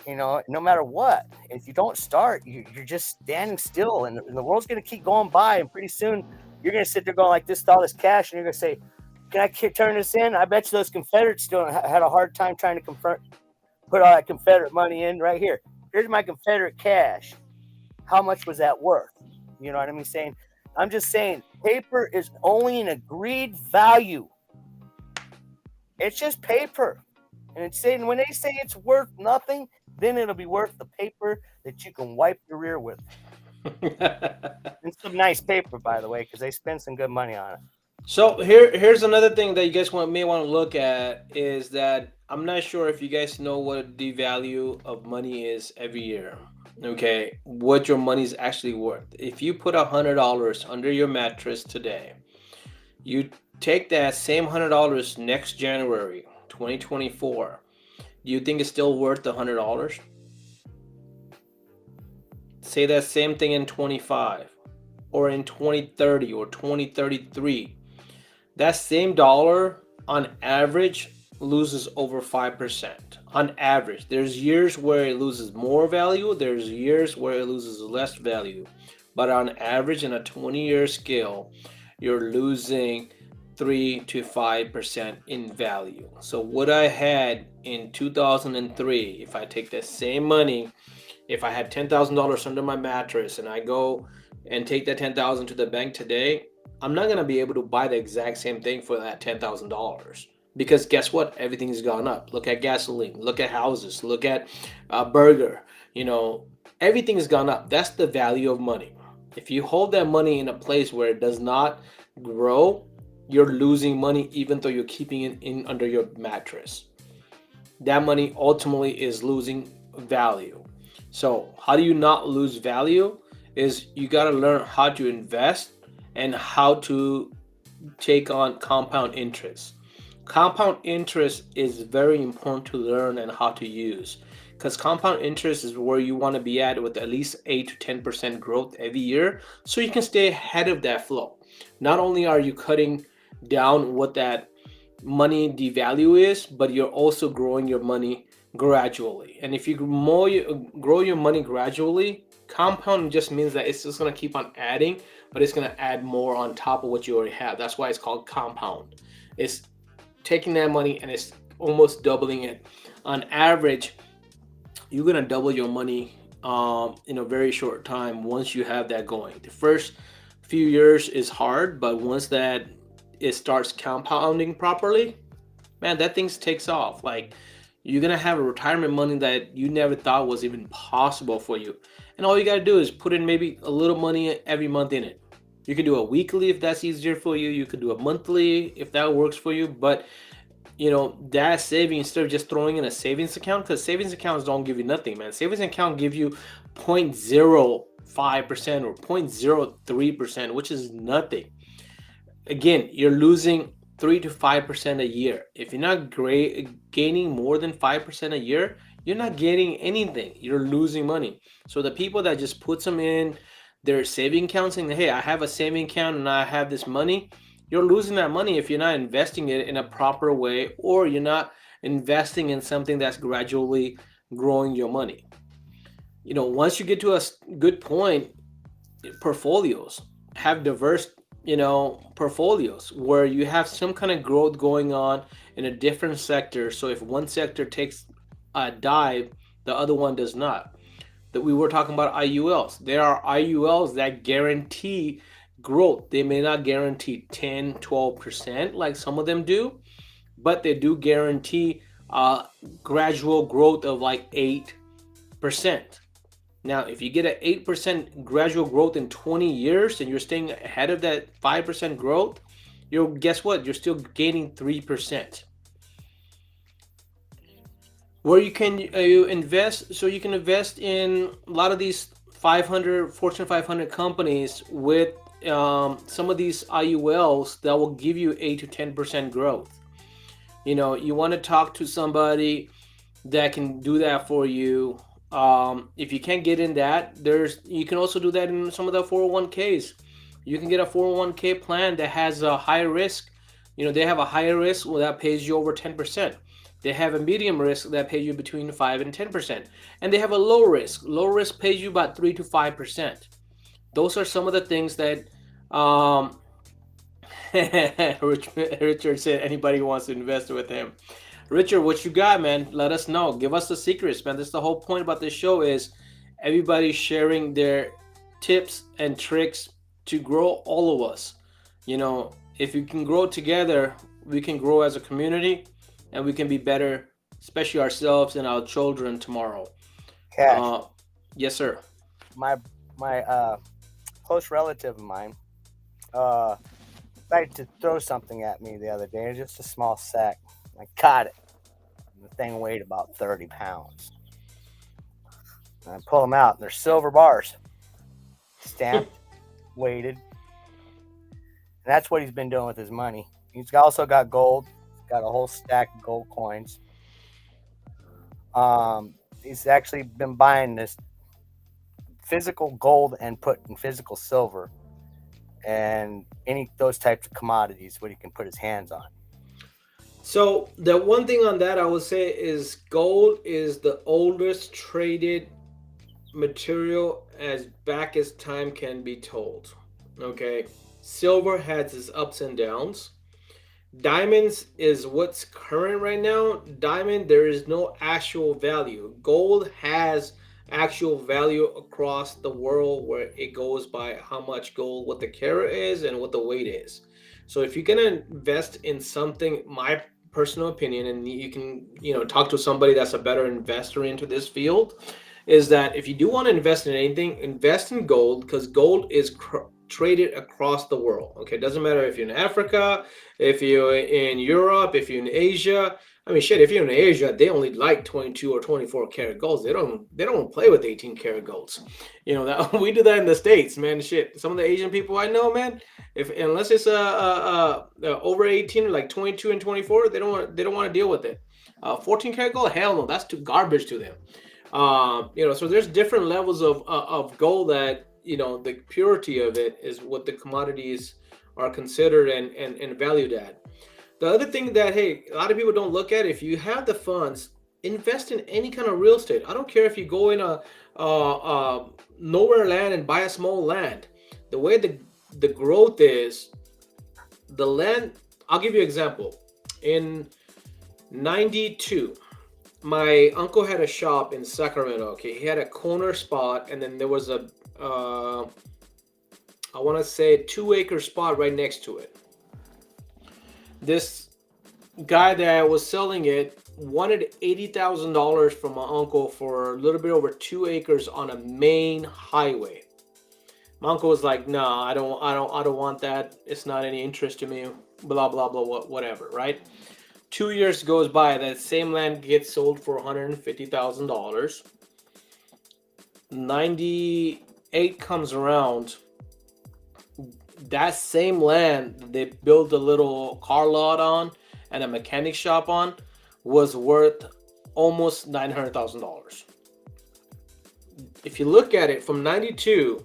no matter what. If you don't start, you're just standing still, and the world's going to keep going by. And pretty soon you're going to sit there going like this with all this cash, and you're going to say, can I turn this in? I bet you those Confederates still had a hard time trying to put all that Confederate money in right here. Here's my Confederate cash. How much was that worth? You know what I mean? I'm just saying paper is only an agreed value. It's just paper. And it's saying when they say it's worth nothing, then it'll be worth the paper that you can wipe your rear with. And some nice paper, by the way, because they spend some good money on it. So here's another thing that you guys may want to look at is that I'm not sure if you guys know what the value of money is every year. Okay, what your money is actually worth. If you put $100 under your mattress today, you take that same $100 next January, 2024. Do you think it's still worth the $100? Say that same thing in 25 or in 2030 or 2033. That same dollar on average loses over 5%. On average, there's years where it loses more value, there's years where it loses less value. But on average, in a 20-year scale, you're losing 3 to 5% in value. So what I had in 2003, if I take the same money, if I had $10,000 under my mattress and I go and take that $10,000 to the bank today, I'm not gonna be able to buy the exact same thing for that $10,000 because guess what? Everything has gone up. Look at gasoline. Look at houses. Look at burger. You know, everything has gone up. That's the value of money. If you hold that money in a place where it does not grow, you're losing money even though you're keeping it in under your mattress. That money ultimately is losing value. So how do you not lose value? Is you got to learn how to invest and how to take on compound interest. Compound interest is very important to learn and how to use because compound interest is where you want to be at with at least 8 to 10% growth every year so you can stay ahead of that flow. Not only are you cutting down what that money devalue is, but you're also growing your money gradually. And if you grow your money gradually, compound just means that it's just going to keep on adding, but it's going to add more on top of what you already have. That's why it's called compound. It's taking that money and it's almost doubling it. On average, you're going to double your money in a very short time once you have that going. The first few years is hard, but once that it starts compounding properly, man, that thing takes off. Like you're gonna have a retirement money that you never thought was even possible for you. And all you gotta do is put in maybe a little money every month in it. You can do a weekly if that's easier for you. You could do a monthly if that works for you. But you know, that saving instead of just throwing in a savings account, because savings accounts don't give you nothing, man. Savings account give you 0.05% or 0.03%, which is nothing. Again, you're losing 3 to 5% a year. If you're not gaining more than 5% a year, you're not getting anything. You're losing money. So the people that just put them in their saving account saying, hey, I have a saving account and I have this money, you're losing that money if you're not investing it in a proper way or you're not investing in something that's gradually growing your money. You know, once you get to a good point, portfolios have diverse portfolios where you have some kind of growth going on in a different sector. So if one sector takes a dive, the other one does not. That we were talking about IULs. There are IULs that guarantee growth. They may not guarantee 10, 12% like some of them do, but they do guarantee gradual growth of like 8%. Now, if you get an 8% gradual growth in 20 years and you're staying ahead of that 5% growth, guess what? You're still gaining 3%. Where you can you invest, so you can invest in a lot of these Fortune 500 companies with some of these IULs that will give you 8 to 10% growth. You know, you want to talk to somebody that can do that for you. If you can't get in that, you can also do that in some of the 401ks. You can get a 401k plan that has a high risk. You know, they have a higher risk that pays you over 10%. They have a medium risk that pays you between 5 and 10%. And they have a low risk. Low risk pays you about 3 to 5%. Those are some of the things that Richard said anybody wants to invest with him. Richard, what you got, man? Let us know. Give us the secrets, man. That's the whole point about this show is everybody sharing their tips and tricks to grow all of us. You know, if we can grow together, we can grow as a community. and we can be better, especially ourselves and our children tomorrow. Cash. Uh, yes, sir. My close relative of mine uh tried to throw something at me the other day, just a small sack. I caught it. The thing weighed about 30 pounds. And I pull them out, and they're silver bars, stamped, weighted. And that's what he's been doing with his money. He's also got gold. He's got a whole stack of gold coins. He's actually been buying this physical gold and put in physical silver and any those types of commodities what he can put his hands on. So the one thing on that I would say is gold is the oldest traded material as back as time can be told. Okay, silver has its ups and downs. Diamonds is what's current right now. Diamond, there is no actual value. Gold has actual value across the world where it goes by how much gold, what the carat is, and what the weight is. So if you're gonna invest in something, my personal opinion, and you can talk to somebody that's a better investor into this field, is that if you do want to invest in anything, invest in gold because gold is traded across the world. Okay, it doesn't matter if you're in Africa, if you're in Europe, if you're in Asia. I mean, shit, if you're in Asia, they only like 22 or 24 karat golds. They don't play with 18 karat golds. That we do that in the States, man. Shit, some of the Asian people I know, man, if unless it's over 18, like 22 and 24, they don't want to deal with it. 14 karat gold, hell no, that's too garbage to them. So there's different levels of gold that the purity of it is what the commodities are considered and valued at. The other thing that, hey, a lot of people don't look at, if you have the funds, invest in any kind of real estate. I don't care if you go in a nowhere land and buy a small land. The way the growth is, the land. I'll give you an example. In '92, my uncle had a shop in Sacramento. Okay, he had a corner spot, and then there was I want to say 2 acre spot right next to it. This guy that was selling it wanted $80,000 from my uncle for a little bit over 2 acres on a main highway. My uncle was like, "No, I don't want that. It's not any interest to me." Blah blah blah, whatever. Right? 2 years goes by. That same land gets sold for $150,000. '98 comes around. That same land they built a little car lot on and a mechanic shop on was worth almost $900,000. If you look at it from '92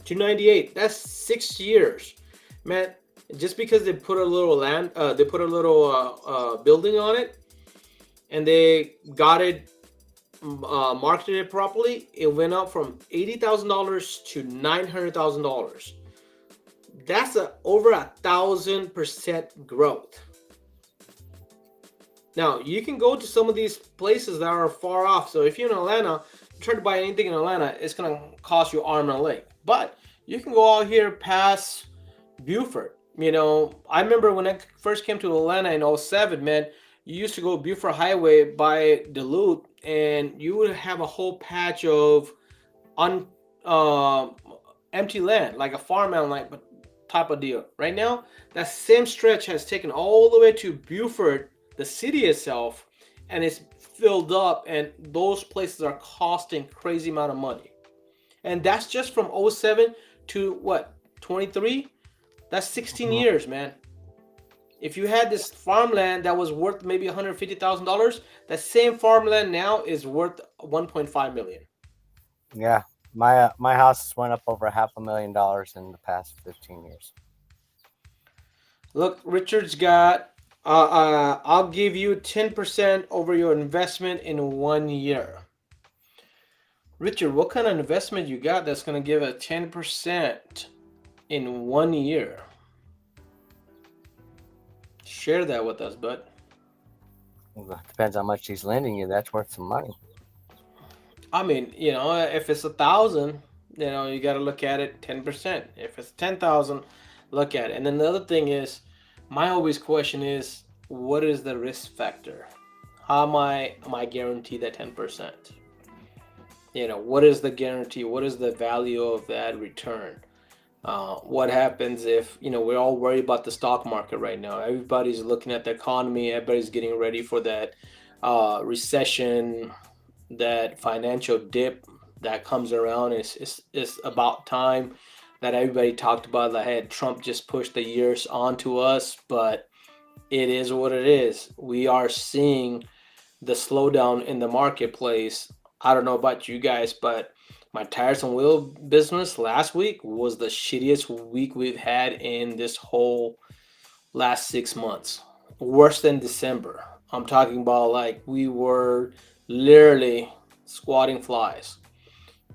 to '98, that's 6 years, man. Just because they put a little they put a little building on it, and they got it marketed it properly, it went up from $80,000 to $900,000. That's over 1,000% growth. Now you can go to some of these places that are far off. So if you're in Atlanta, you try to buy anything in Atlanta, it's gonna cost you arm and a leg. But you can go out here past Buford. I remember when I first came to Atlanta in '07, man, you used to go Buford Highway by Duluth, and you would have a whole patch of un empty land, like a farmland, like type of deal. Right now, that same stretch has taken all the way to Buford, the city itself, and it's filled up, and those places are costing crazy amount of money. And that's just from '07 to what, 23? That's 16 Mhm. years, man. If you had this farmland that was worth maybe $150,000, that same farmland now is worth 1.5 million. Yeah, my house went up over $500,000 in the past 15 years. Look, Richard's got. I'll give you 10% over your investment in 1 year. Richard, what kind of investment you got that's gonna give a 10% in 1 year? Share that with us, bud. Well, depends how much he's lending you. That's worth some money. I mean, if it's 1,000, you got to look at it 10%. If it's 10,000, look at it. And then the other thing is, my always question is, what is the risk factor? How am I guaranteed that 10%? What is the guarantee? What is the value of that return? What happens if we're all worried about the stock market right now? Everybody's looking at the economy. Everybody's getting ready for that recession, that financial dip that comes around. It's about time that everybody talked about. That hey, Trump just pushed the years onto us, but it is what it is. We are seeing the slowdown in the marketplace. I don't know about you guys, but my tires and wheel business last week was the shittiest week we've had in this whole last 6 months. Worse than December. I'm talking about like we were literally squatting flies.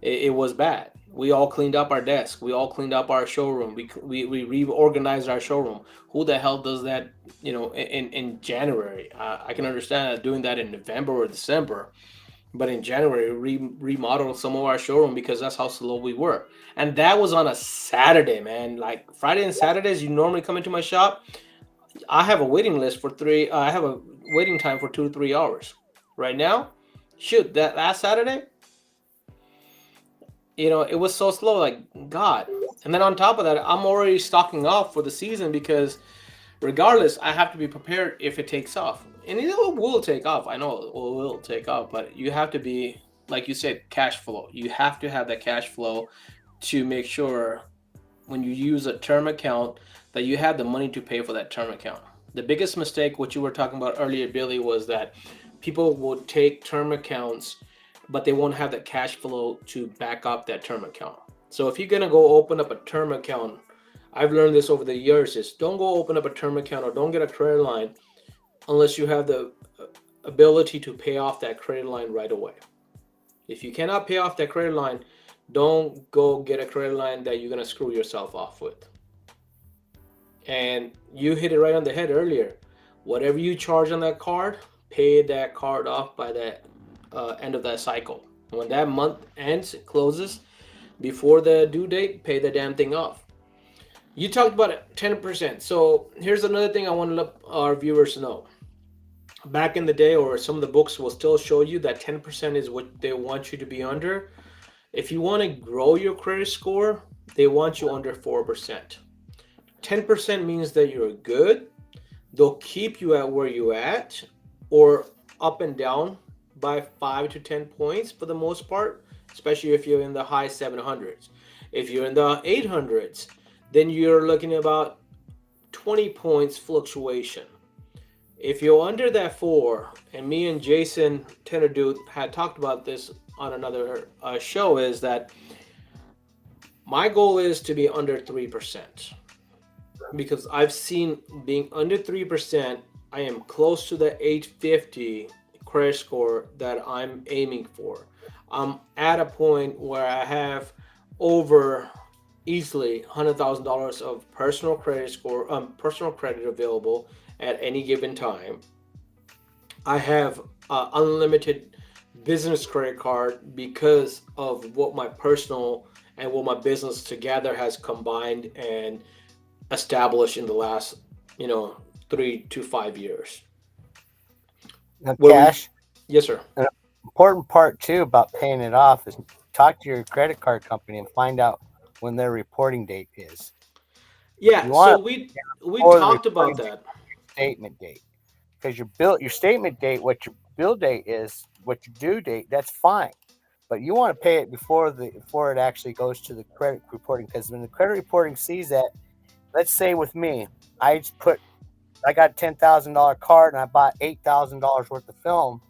It was bad. We all cleaned up our desk. We all cleaned up our showroom. We reorganized our showroom. Who the hell does that? In January. I can understand doing that in November or December, but in January, remodeled some of our showroom because that's how slow we were. And that was on a Saturday, man. Like Friday and Saturdays, you normally come into my shop. I have a waiting list for three. I have a waiting time for 2 to 3 hours. Right now, shoot, that last Saturday, it was so slow. Like God. And then on top of that, I'm already stocking off for the season because regardless, I have to be prepared if it takes off. And it will take off. I know it will take off, but you have to be, like you said, cash flow. You have to have that cash flow to make sure when you use a term account that you have the money to pay for that term account. The biggest mistake, what you were talking about earlier, Billy, was that people will take term accounts, but they won't have the cash flow to back up that term account. So if you're gonna go open up a term account, I've learned this over the years, is don't go open up a term account or don't get a credit line unless you have the ability to pay off that credit line right away. If you cannot pay off that credit line, don't go get a credit line that you're gonna screw yourself off with. And you hit it right on the head earlier. Whatever you charge on that card, pay that card off by the end of that cycle. When that month ends, it closes, before the due date, pay the damn thing off. You talked about 10%. So here's another thing I want to let our viewers know. Back in the day, or some of the books will still show you that 10% is what they want you to be under. If you want to grow your credit score, they want you under 4%. 10% means that you're good. They'll keep you at where you're at or up and down by 5 to 10 points for the most part, especially if you're in the high 700s. If you're in the 800s, then you're looking at about 20 points fluctuation. If you're under that 4, and me and Jason Tenerduth had talked about this on another show, is that my goal is to be under 3%, because I've seen being under 3%, I am close to the 850 credit score that I'm aiming for. I'm at a point where I have over easily $100,000 of personal credit available at any given time. I have unlimited business credit card because of what my personal and what my business together has combined and established in the last, 3 to 5 years. Now, Where we, Cash, yes, sir. an important part too about paying it off is talk to your credit card company and find out when their reporting date is. Yeah. You So want we before the talked about reporting that. statement date, because your statement date, what your bill date is, what your due date, that's fine. But you want to pay it before it actually goes to the credit reporting, because when the credit reporting sees that, let's say with me, I put I got a $10,000 card and I bought $8,000 worth of film.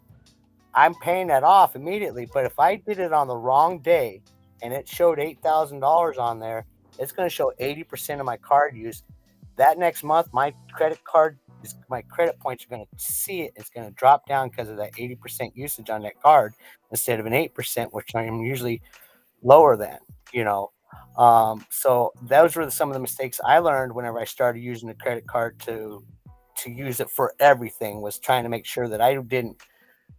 I'm paying that off immediately. But if I did it on the wrong day and it showed $8,000 on there, it's going to show 80% of my card use. That next month, my credit points are going to see it. It's going to drop down because of that 80% usage on that card instead of an 8%, which I'm usually lower than, you know. So those were some of the mistakes I learned whenever I started using the credit card to use it for everything, was trying to make sure that I didn't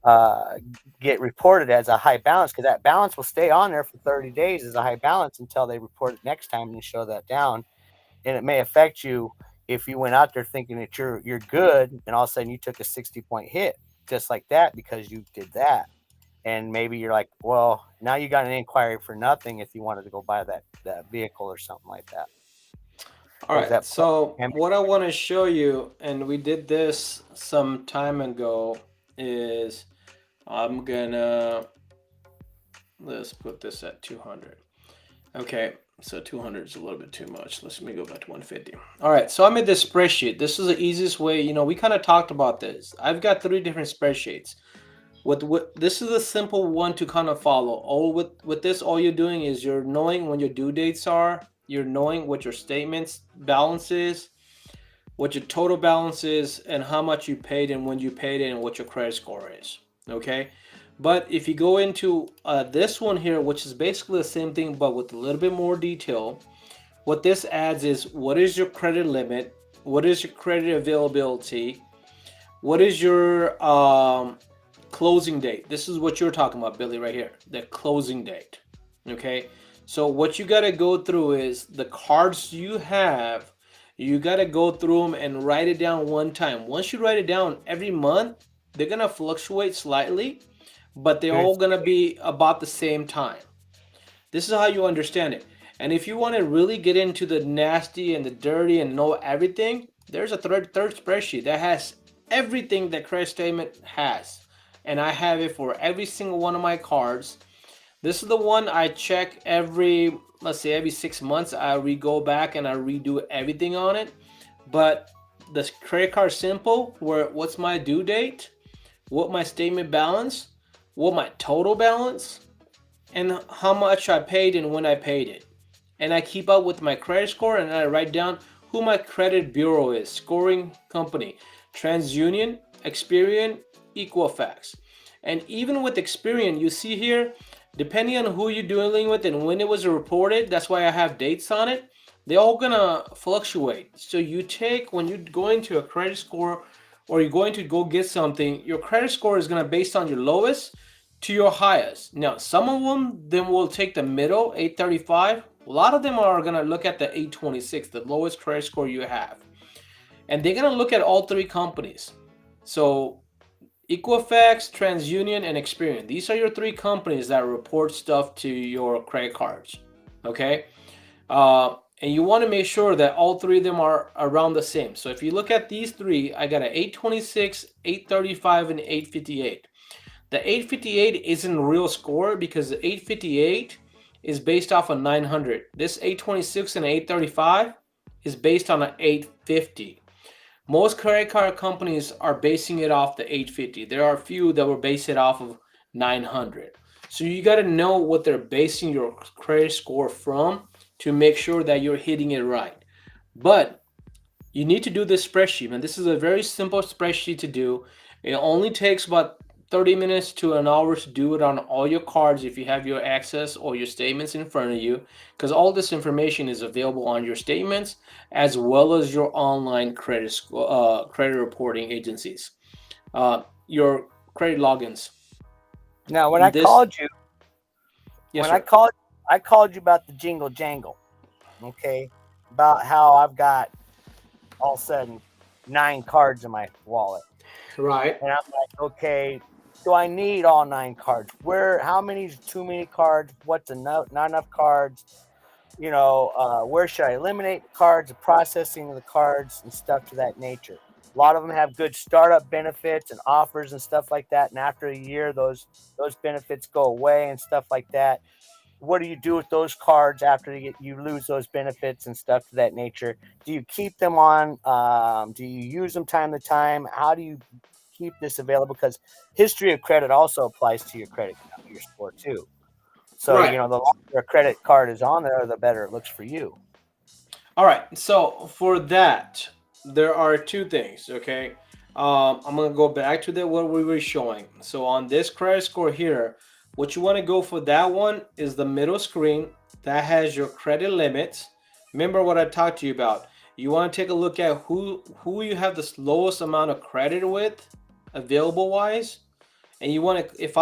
uh, get reported as a high balance, because that balance will stay on there for 30 days as a high balance until they report it next time and show that down. And it may affect you if you went out there thinking that you're good, and all of a sudden you took a 60-point hit just like that because you did that, and maybe you're like, well, now you got an inquiry for nothing if you wanted to go buy that vehicle or something like that. All Or is right. that So what I want to show you, and we did this some time ago, is I'm gonna let's put this at 200. Okay, so 200 is a little bit too much. Let me go back to 150. All right, so I made this spreadsheet. This is the easiest way. We kind of talked about this. I've got three different spreadsheets. With this is a simple one to kind of follow. All with this, all you're doing is you're knowing when your due dates are. You're knowing what your statements balance is, what your total balance is, and how much you paid and when you paid it, and what your credit score is. Okay. But if you go into this one here, which is basically the same thing but with a little bit more detail, what this adds is what is your credit limit, what is your credit availability, what is your closing date. This is what you're talking about, Billy, right here, the closing date. Okay, so what you got to go through is the cards you have. You got to go through them and write it down one time. Once you write it down every month, they're gonna fluctuate slightly, but they're all gonna be about the same time. This is how you understand it. And if you want to really get into the nasty and the dirty and know everything, there's a third spreadsheet that has everything that credit statement has. And I have it for every single one of my cards. This is the one I check every, let's say every 6 months. I go back and I redo everything on it. But the credit card simple, where what's my due date, what my statement balance, what my total balance, and how much I paid and when I paid it. And I keep up with my credit score, and I write down who my credit bureau is, scoring company, TransUnion, Experian, Equifax. And even with Experian, you see here, depending on who you're dealing with and when it was reported, that's why I have dates on it. They're all gonna fluctuate. So you take, when you go into a credit score or you're going to go get something, your credit score is gonna based on your lowest to your highest. Now, some of them then will take the middle, 835. A lot of them are gonna look at the 826, the lowest credit score you have, and they're gonna look at all three companies. So Equifax, TransUnion, and Experian. These are your three companies that report stuff to your credit cards. Okay, and you want to make sure that all three of them are around the same. So if you look at these three, I got an 826, 835, and 858. The 858 isn't a real score because the 858 is based off of 900. This 826 and 835 is based on an 850. Most credit card companies are basing it off the 850. There are a few that will base it off of 900. So you got to know what they're basing your credit score from to make sure that you're hitting it right. But you need to do this spreadsheet, and this is a very simple spreadsheet to do. It only takes about 30 minutes to an hour to do it on all your cards if you have your access or your statements in front of you, because all this information is available on your statements as well as your online credit reporting agencies, your credit logins. Now, when I This, called you, yes, when sir. I called you about the jingle jangle, okay, about how I've got all of a sudden 9 cards in my wallet, Right. and I'm like, okay, do I need all 9 cards? How many is too many cards? What's enough? Not enough cards? Where should I eliminate the cards, the processing of the cards, and stuff to that nature. A lot of them have good startup benefits and offers and stuff like that. And after a year, those benefits go away and stuff like that. What do you do with those cards after you lose those benefits and stuff to that nature? Do you keep them on? Do you use them time to time? How do you keep this available? Because history of credit also applies to your credit, your score too. So, Right. the longer a credit card is on there, the better it looks for you. All right. So for that, there are two things. Okay. I'm gonna go back to what we were showing. So on this credit score here, what you want to go for that one is the middle screen that has your credit limits. Remember what I talked to you about. You want to take a look at who you have the lowest amount of credit with, available wise, and you want to, if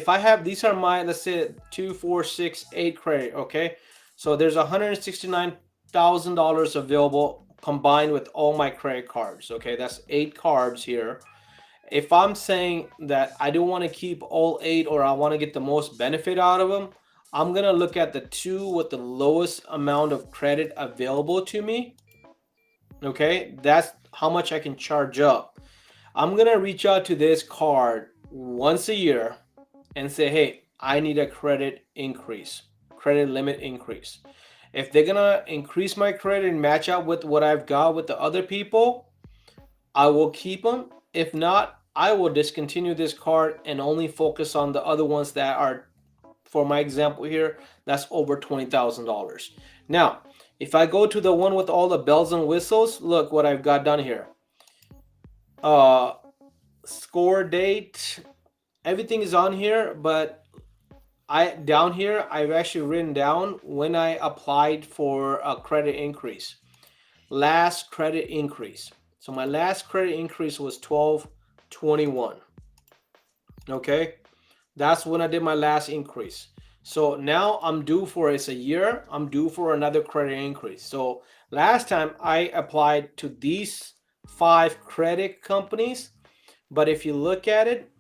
I have, these are my, let's say 2 4 6 8 credit. Okay, so there's $169,000 available combined with all my credit cards. Okay, that's 8 cards here. If I'm saying that I don't want to keep all 8, or I want to get the most benefit out of them, I'm gonna look at the 2 with the lowest amount of credit available to me. Okay, that's how much I can charge up. I'm gonna reach out to this card once a year and say, hey, I need a credit increase, credit limit increase. If they're gonna increase my credit and match up with what I've got with the other people, I will keep them. If not, I will discontinue this card and only focus on the other ones that are, for my example here, that's over $20,000. Now, if I go to the one with all the bells and whistles, look what I've got done here. Uh, Score date, everything is on here, but I down here I've actually written down when I applied for a credit increase. Last credit increase. So my last credit increase was 12/21. Okay? That's when I did my last increase. So now I'm due for, it's a year, I'm due for another credit increase. So last time I applied to these 5 credit companies, but if you look at it,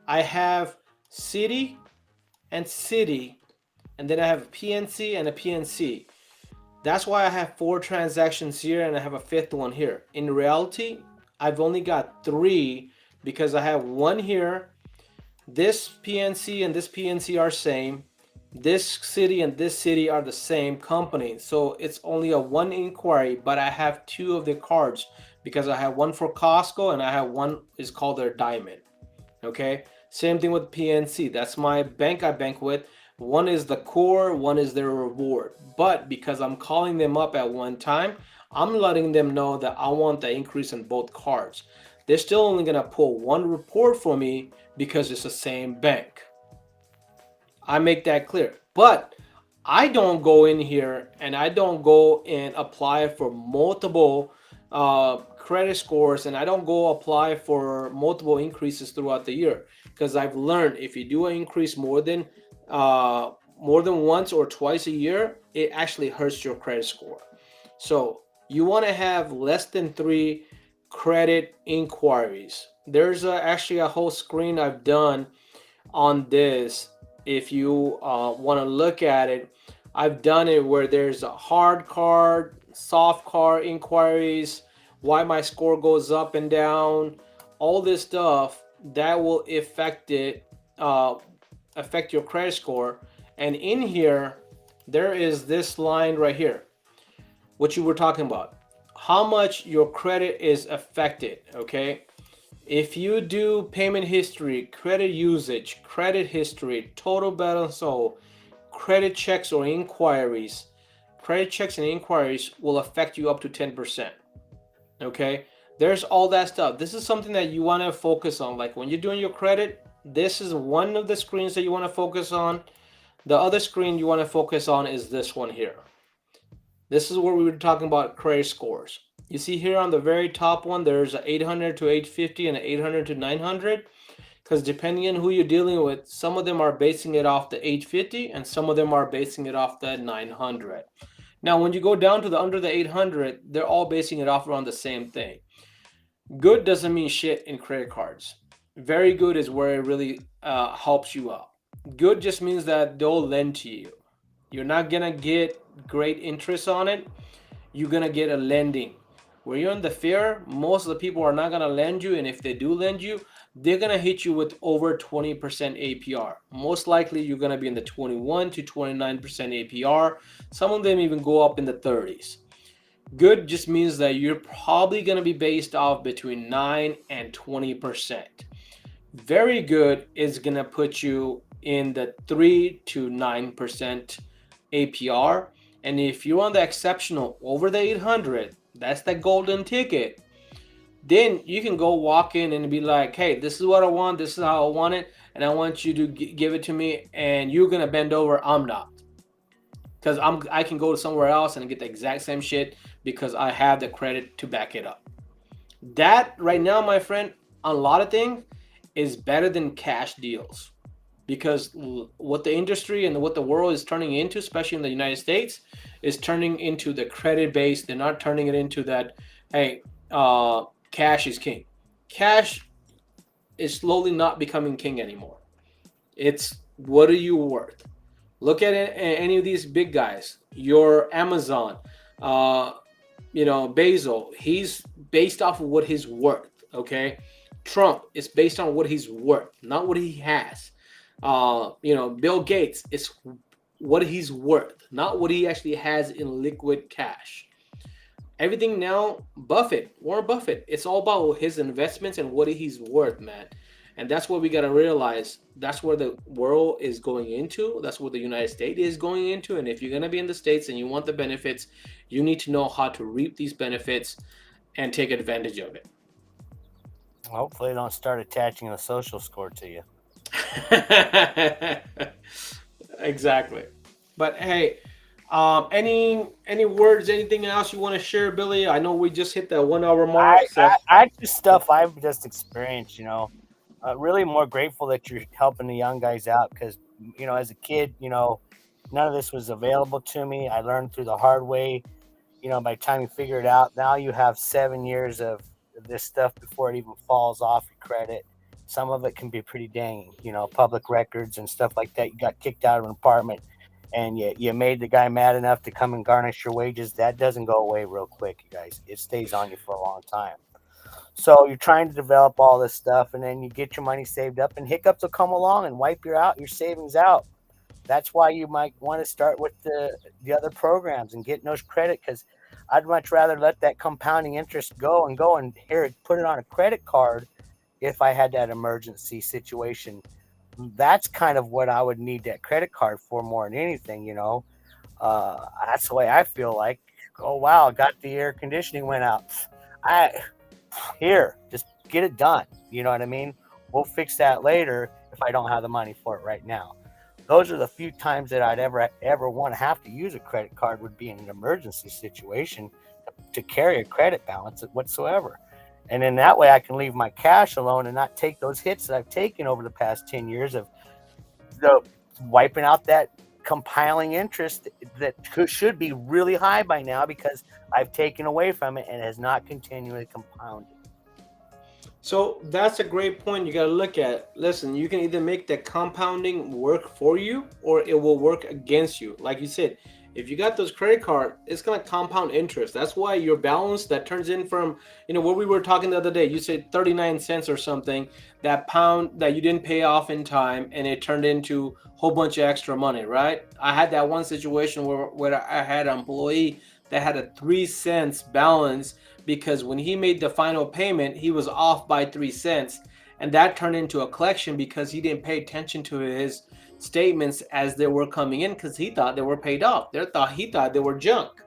I have city and city, and then I have a PNC and a PNC. That's why I have 4 transactions here and I have a 5th one here. In reality, I've only got 3 because I have one here. This PNC and this PNC are same. This city and this city are the same company. So it's only a 1 inquiry, but I have 2 of the cards because I have one for Costco and I have one is called their Diamond. Okay, same thing with PNC. That's my bank I bank with. One is the core, one is their reward. But because I'm calling them up at one time, I'm letting them know that I want the increase in both cards. They're still only gonna pull one report for me because it's the same bank. I make that clear. But I don't go in here and I don't go and apply for multiple credit scores, and I don't go apply for multiple increases throughout the year, because I've learned if you do an increase more than once or twice a year, it actually hurts your credit score. So you want to have less than 3 credit inquiries. There's actually a whole screen I've done on this. If you want to look at it, I've done it where there's a hard card, soft card inquiries, why my score goes up and down, all this stuff that will affect your credit score. And in here, there is this line right here, what you were talking about, how much your credit is affected. Okay, if you do payment history, credit usage, credit history, total balance owed, credit checks or inquiries, credit checks and inquiries will affect you up to 10%. Okay, there's all that stuff. This is something that you want to focus on. Like when you're doing your credit, this is one of the screens that you want to focus on. The other screen you want to focus on is this one here. This is where we were talking about credit scores. You see here on the very top one, there's a 800 to 850 and an 800 to 900. Because depending on who you're dealing with, some of them are basing it off the 850 and some of them are basing it off the 900. Now, when you go down to the under the 800, they're all basing it off around the same thing. Good doesn't mean shit in credit cards. Very good is where it really helps you out. Good just means that they'll lend to you. You're not gonna get great interest on it. You're gonna get a lending. Where you're in the fair, most of the people are not gonna lend you, and if they do lend you, they're gonna hit you with over 20% APR. Most likely, you're gonna be in the 21 to 29% APR. Some of them even go up in the 30s. Good just means that you're probably gonna be based off between 9 and 20%. Very good is gonna put you in the 3 to 9% APR. And if you're on the exceptional over the 800, that's the golden ticket. Then you can go walk in and be like, hey, this is what I want, this is how I want it, and I want you to give it to me, and you're gonna bend over. I'm not, because I can go to somewhere else and get the exact same shit because I have the credit to back it up. That right now, my friend, on a lot of things is better than cash deals. because what the industry and what the world is turning into, especially in the United States, is turning into the credit base. They're not turning it into that, hey, cash is king. Cash is slowly not becoming king anymore. It's what are you worth? Look at it, any of these big guys, your Amazon, uh, Basil, he's based off of what he's worth. Okay, Trump is based on what he's worth, not what he has. Bill Gates is what he's worth, not what he actually has in liquid cash. Everything now, Warren Buffett, it's all about his investments and what he's worth, man. And that's what we got to realize. That's where the world is going into. That's what the United States is going into. And if you're going to be in the States and you want the benefits, you need to know how to reap these benefits and take advantage of it. Hopefully, they don't start attaching a social score to you. Exactly. But hey, any words, anything else you want to share, Billy? I know we just hit that 1 hour mark, so I just stuff I've just experienced. Really more grateful that you're helping the young guys out because as a kid, none of this was available to me. I learned through the hard way. By the time you figure it out, now you have 7 years of this stuff before it even falls off your credit. Some of it can be pretty dang, public records and stuff like that. You got kicked out of an apartment and you made the guy mad enough to come and garnish your wages. That doesn't go away real quick, you guys. It stays on you for a long time. So you're trying to develop all this stuff, and then you get your money saved up, and hiccups will come along and wipe your savings out. That's why you might want to start with the other programs and getting those credit because I'd much rather let that compounding interest go and here put it on a credit card if I had that emergency situation. That's kind of what I would need that credit card for more than anything. That's the way I feel like. Oh wow, got the air conditioning went out. I here, just get it done. You know what I mean? We'll fix that later if I don't have the money for it right now. Those are the few times that I'd ever want to have to use a credit card would be in an emergency situation to carry a credit balance whatsoever. And in that way, I can leave my cash alone and not take those hits that I've taken over the past 10 years of the wiping out that compiling interest that should be really high by now because I've taken away from it and has not continually compounded. so that's a great point you got to look at. Listen, you can either make the compounding work for you or it will work against you. Like you said, if you got those credit card, it's going to compound interest. That's why your balance that turns in from, what we were talking the other day, you said 39 cents or something, that pound that you didn't pay off in time and it turned into a whole bunch of extra money, right? I had that one situation where I had an employee that had a 3 cents balance because when he made the final payment, he was off by 3 cents. And that turned into a collection because he didn't pay attention to his statements as they were coming in because he thought they were paid off. He thought they were junk.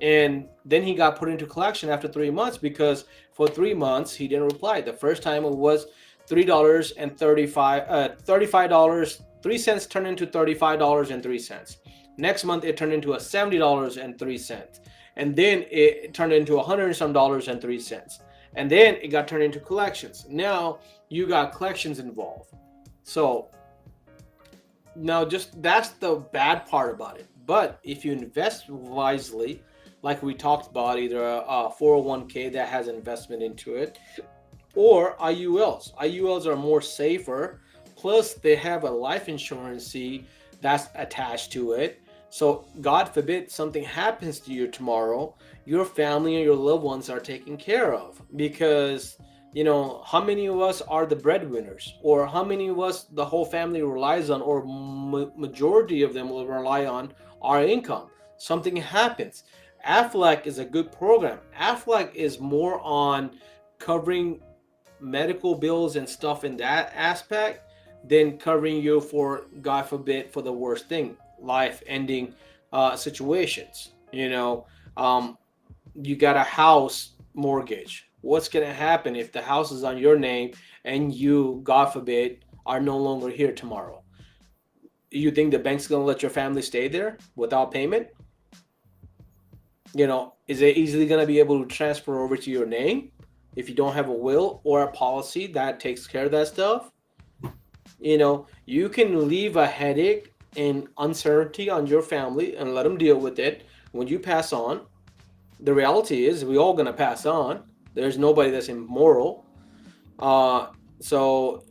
And then he got put into collection after 3 months because for 3 months he didn't reply. The first time it was $35, 3 cents turned into $35.03. Next month it turned into a $70.03. And then it turned into $100 and some dollars and 3 cents. And then it got turned into collections. Now you got collections involved. So now just that's the bad part about it. But if you invest wisely, like we talked about, either a 401k that has investment into it or IULs. IULs are more safer. Plus, they have a life insurance that's attached to it. So, God forbid something happens to you tomorrow, your family and your loved ones are taken care of. Because, how many of us are the breadwinners? Or how many of us the whole family relies on, or majority of them will rely on our income? Something happens. Aflac is a good program. Aflac is more on covering medical bills and stuff in that aspect than covering you for, God forbid, for the worst thing, life ending situations. You got a house mortgage. What's going to happen if the house is on your name and you, God forbid, are no longer here tomorrow? You think the bank's going to let your family stay there without payment? Is it easily going to be able to transfer over to your name if you don't have a will or a policy that takes care of that stuff? You can leave a headache and uncertainty on your family and let them deal with it when you pass on. The reality is, we all gonna pass on. There's nobody that's immoral. Uh, so,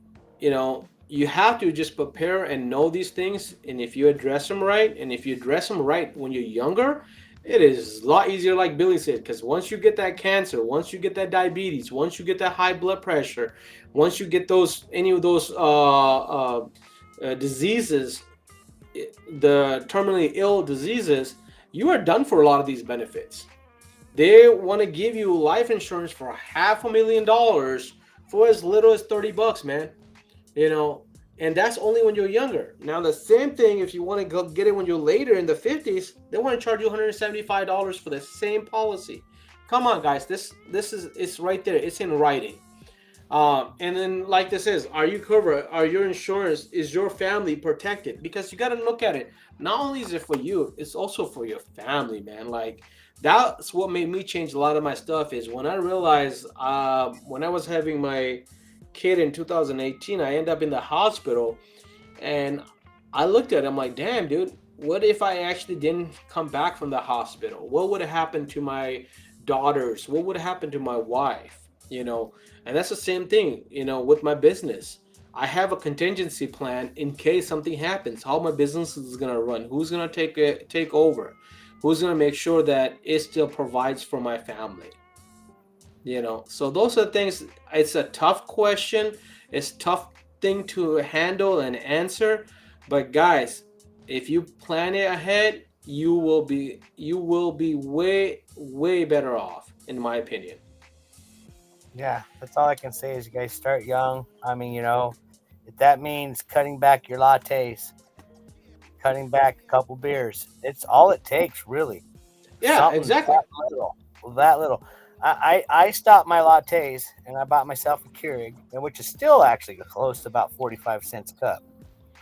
you have to just prepare and know these things. And if you address them right, and if you address them right when you're younger, it is a lot easier, like Billy said, because once you get that cancer, once you get that diabetes, once you get that high blood pressure, once you get any of those diseases, the terminally ill diseases, you are done for a lot of these benefits. They want to give you life insurance for $500,000 for as little as $30, man. You know, and that's only when you're younger. Now, the same thing if you want to go get it when you're later in the 50s, they want to charge you $175 for the same policy. Come on, guys, this is it's right there. It's in writing. And then, like this is, are you covered? Are your insurance, is your family protected? Because you got to look at it. Not only is it for you, it's also for your family, man. Like, that's what made me change a lot of my stuff. Is when I realized, when I was having my kid in 2018, I ended up in the hospital, and I looked at it. I'm like, damn, dude, what if I actually didn't come back from the hospital? What would have happened to my daughters? What would have happened to my wife? And that's the same thing, with my business. I have a contingency plan in case something happens. How my business is gonna run? Who's gonna take over? Who's gonna make sure that it still provides for my family? So those are things. It's a tough question. It's tough thing to handle and answer. But guys, if you plan it ahead, you will be way way better off, in my opinion. Yeah, that's all I can say is you guys start young. I mean, if that means cutting back your lattes, cutting back a couple beers, it's all it takes, really. Yeah, Something exactly. that little, that little. I stopped my lattes and I bought myself a Keurig, and which is still actually close to about 45 cents a cup.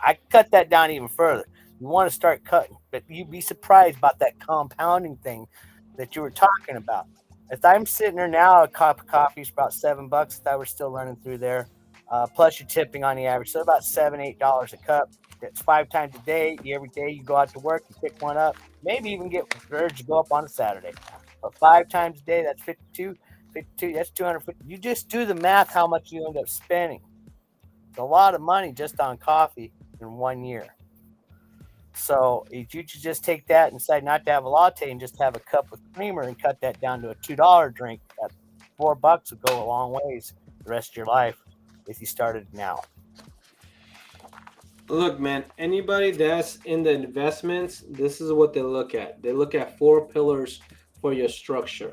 I cut that down even further. You want to start cutting, but you'd be surprised about that compounding thing that you were talking about. If I'm sitting there now, a cup of coffee is about $7 if I were still running through there, plus your tipping on the average, so about $7, $8 a cup. That's 5 times a day. Every day you go out to work, you pick one up, maybe even get the urge to go up on a Saturday. But 5 times a day, that's 52. 52, that's 250. You just do the math how much you end up spending. It's a lot of money just on coffee in 1 year. So if you just take that and decide not to have a latte and just have a cup with creamer and cut that down to a $2 drink, that $4 will go a long ways the rest of your life if you started now. Look, man, anybody that's in the investments, this is what they look at. They look at four pillars for your structure.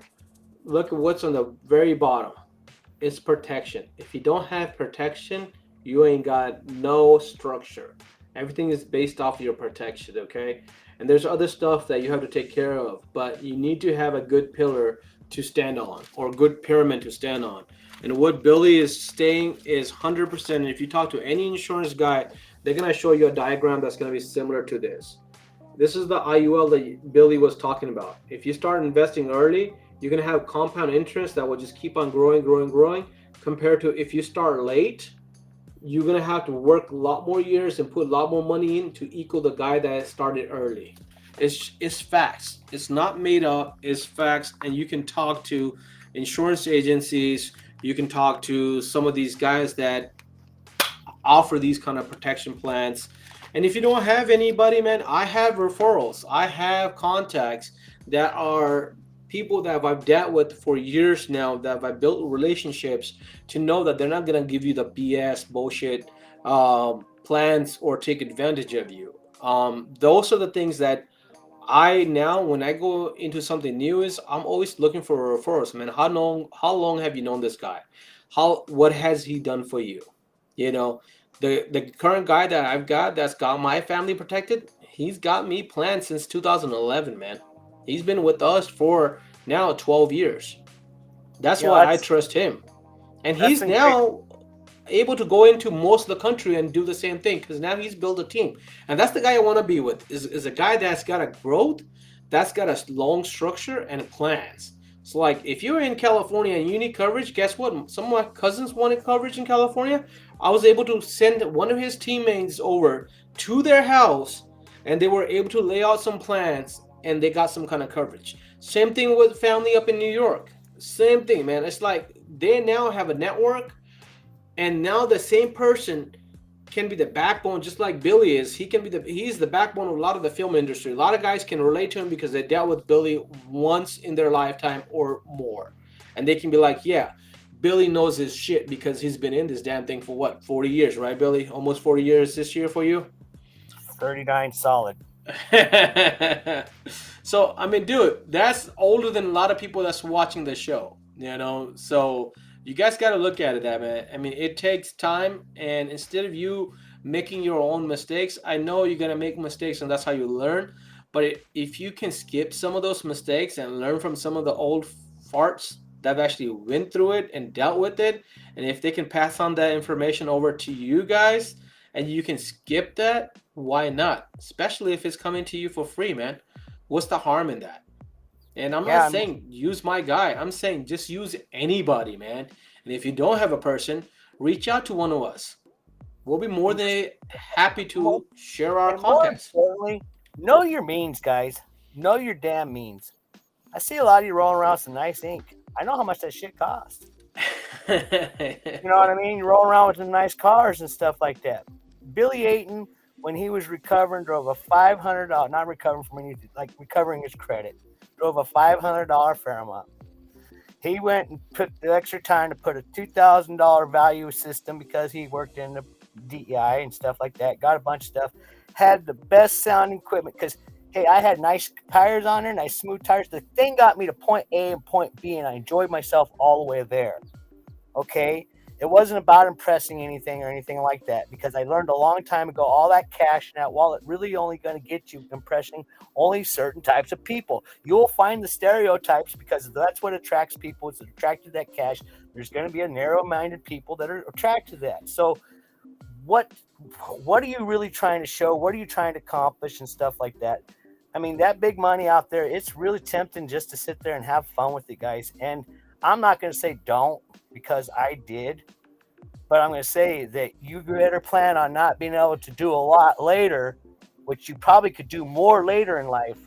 Look at what's on the very bottom. It's protection. If you don't have protection, you ain't got no structure. Everything is based off of your protection, okay? And there's other stuff that you have to take care of, but you need to have a good pillar to stand on, or a good pyramid to stand on. And what Billy is saying is 100%. And if you talk to any insurance guy, they're going to show you a diagram that's going to be similar to this. This is the IUL that Billy was talking about. If you start investing early, you're going to have compound interest that will just keep on growing, growing, growing. Compared to if you start late, you're going to have to work a lot more years and put a lot more money in to equal the guy that started early. It's facts. It's not made up. It's facts. And you can talk to insurance agencies. You can talk to some of these guys that offer these kind of protection plans. And if you don't have anybody, man, I have referrals. I have contacts that are people that I've dealt with for years now, that I've built relationships to know that they're not going to give you the BS bullshit plans or take advantage of you. Those are the things that I now, when I go into something new, is I'm always looking for referrals. Man, how long have you known this guy? What has he done for you? You know, the current guy that I've got that's got my family protected, he's got me planned since 2011, man. He's been with us for now 12 years. That's You know, why I that's trust him. And that's he's been great. now able to go into most of the country and do the same thing because now he's built a team. And that's the guy I want to be with, is a guy that's got a growth, that's got a long structure and plans. So like if you're in California and you need coverage, guess what? Some of my cousins wanted coverage in California. I was able to send one of his teammates over to their house and they were able to lay out some plans and they got some kind of coverage. Same thing with family up in New York. Same thing, man. It's like they now have a network and now the same person can be the backbone, just like Billy is. He's the backbone of a lot of the film industry. A lot of guys can relate to him because they dealt with Billy once in their lifetime or more, and they can be like, yeah, Billy knows his shit because he's been in this damn thing for what, 40 years, right, Billy? Almost 40 years this year for you. 39 solid. So I mean, dude, that's older than a lot of people that's watching the show. So you guys got to look at it that man. I mean, it takes time, and instead of you making your own mistakes, I know you're gonna make mistakes, and that's how you learn. But if you can skip some of those mistakes and learn from some of the old farts that have actually went through it and dealt with it, and if they can pass on that information over to you guys, and you can skip that, why not? Especially if it's coming to you for free, man. What's the harm in that? And I'm not Yeah, I mean, saying use my guy. I'm saying just use anybody, man. And if you don't have a person, reach out to one of us. We'll be more than happy more, to share our and more contacts. importantly, know your means, guys. Know your damn means. I see a lot of you rolling around some nice ink. I know how much that shit costs. You know what I mean? You're rolling around with the nice cars and stuff like that. Billy Aiton, when he was recovering, drove a $500, not recovering from anything, like recovering his credit, drove a $500 Fairmont. He went and took the extra time to put a $2,000 value system because he worked in the DEI and stuff like that. Got a bunch of stuff. Had the best sounding equipment because, hey, I had nice tires on there, nice smooth tires. The thing got me to point A and point B, and I enjoyed myself all the way there. Okay. It wasn't about impressing anything or anything like that because I learned a long time ago all that cash in that wallet really only going to get you impressing only certain types of people. You'll find the stereotypes because that's what attracts people. It's attracted to that cash. There's going to be a narrow-minded people that are attracted to that. So what what are you really trying to show? What are you trying to accomplish and stuff like that? I mean, that big money out there, it's really tempting just to sit there and have fun with it, guys. And I'm not going to say don't because I did, but I'm going to say that you better plan on not being able to do a lot later, which you probably could do more later in life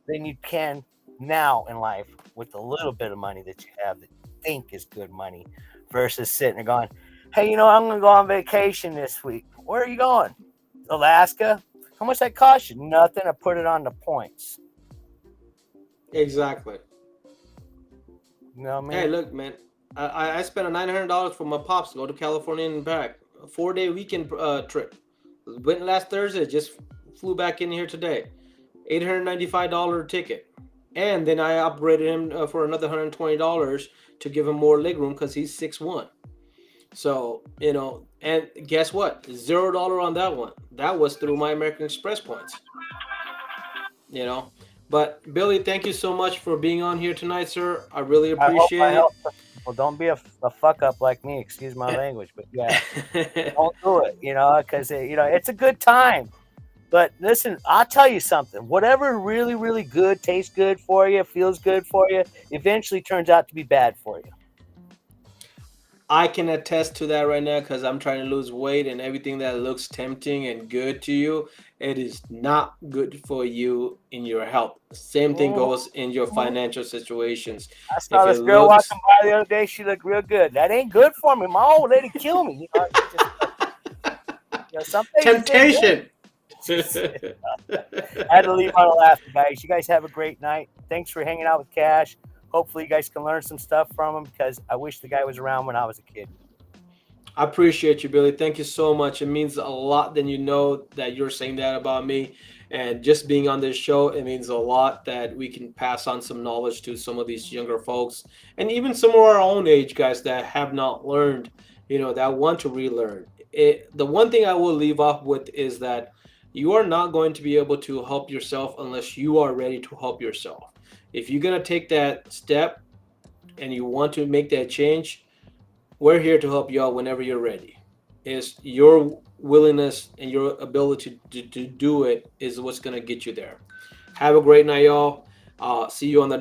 than you can now in life with the little bit of money that you have that you think is good money versus sitting there going, hey, I'm going to go on vacation this week. Where are you going? Alaska? How much that cost you? Nothing. I put it on the points. Exactly. You know what I Hey, mean? look, man. I spent $900 for my pops to go to California and back. A 4-day weekend trip. Went last Thursday. Just flew back in here today. $895 ticket. And then I upgraded him for another $120 to give him more leg room because he's 6'1". So, and guess what? $0 on that one. That was through my American Express points, you know. But Billy, thank you so much for being on here tonight, sir. I really I hope I appreciate help some people. Don't be a fuck up like me. Excuse my language, but yeah, it. don't do it. Because it's a good time. But listen, I'll tell you something. Whatever really, really good tastes good for you, feels good for you, eventually turns out to be bad for you. I can attest to that right now because I'm trying to lose weight, and everything that looks tempting and good to you, it is not good for you in your health. Same thing goes in your Mhm. financial situations. I If saw it this girl looks walking by the other day. She looked real good. That ain't good for me. My old lady kill me. Just some things just ain't good. temptation. I had to leave on a laugh, guys. You guys have a great night. Thanks for hanging out with Cash. Hopefully, you guys can learn some stuff from him because I wish the guy was around when I was a kid. I appreciate you, Billy. Thank you so much. It means a lot that that you're saying that about me. And just being on this show, it means a lot that we can pass on some knowledge to some of these younger folks and even some of our own age guys that have not learned, that want to relearn. The one thing I will leave off with is that you are not going to be able to help yourself unless you are ready to help yourself. If you're going to take that step and you want to make that change, we're here to help you out whenever you're ready. It's your willingness and your ability to do it is what's going to get you there. Have a great night, y'all. See you on the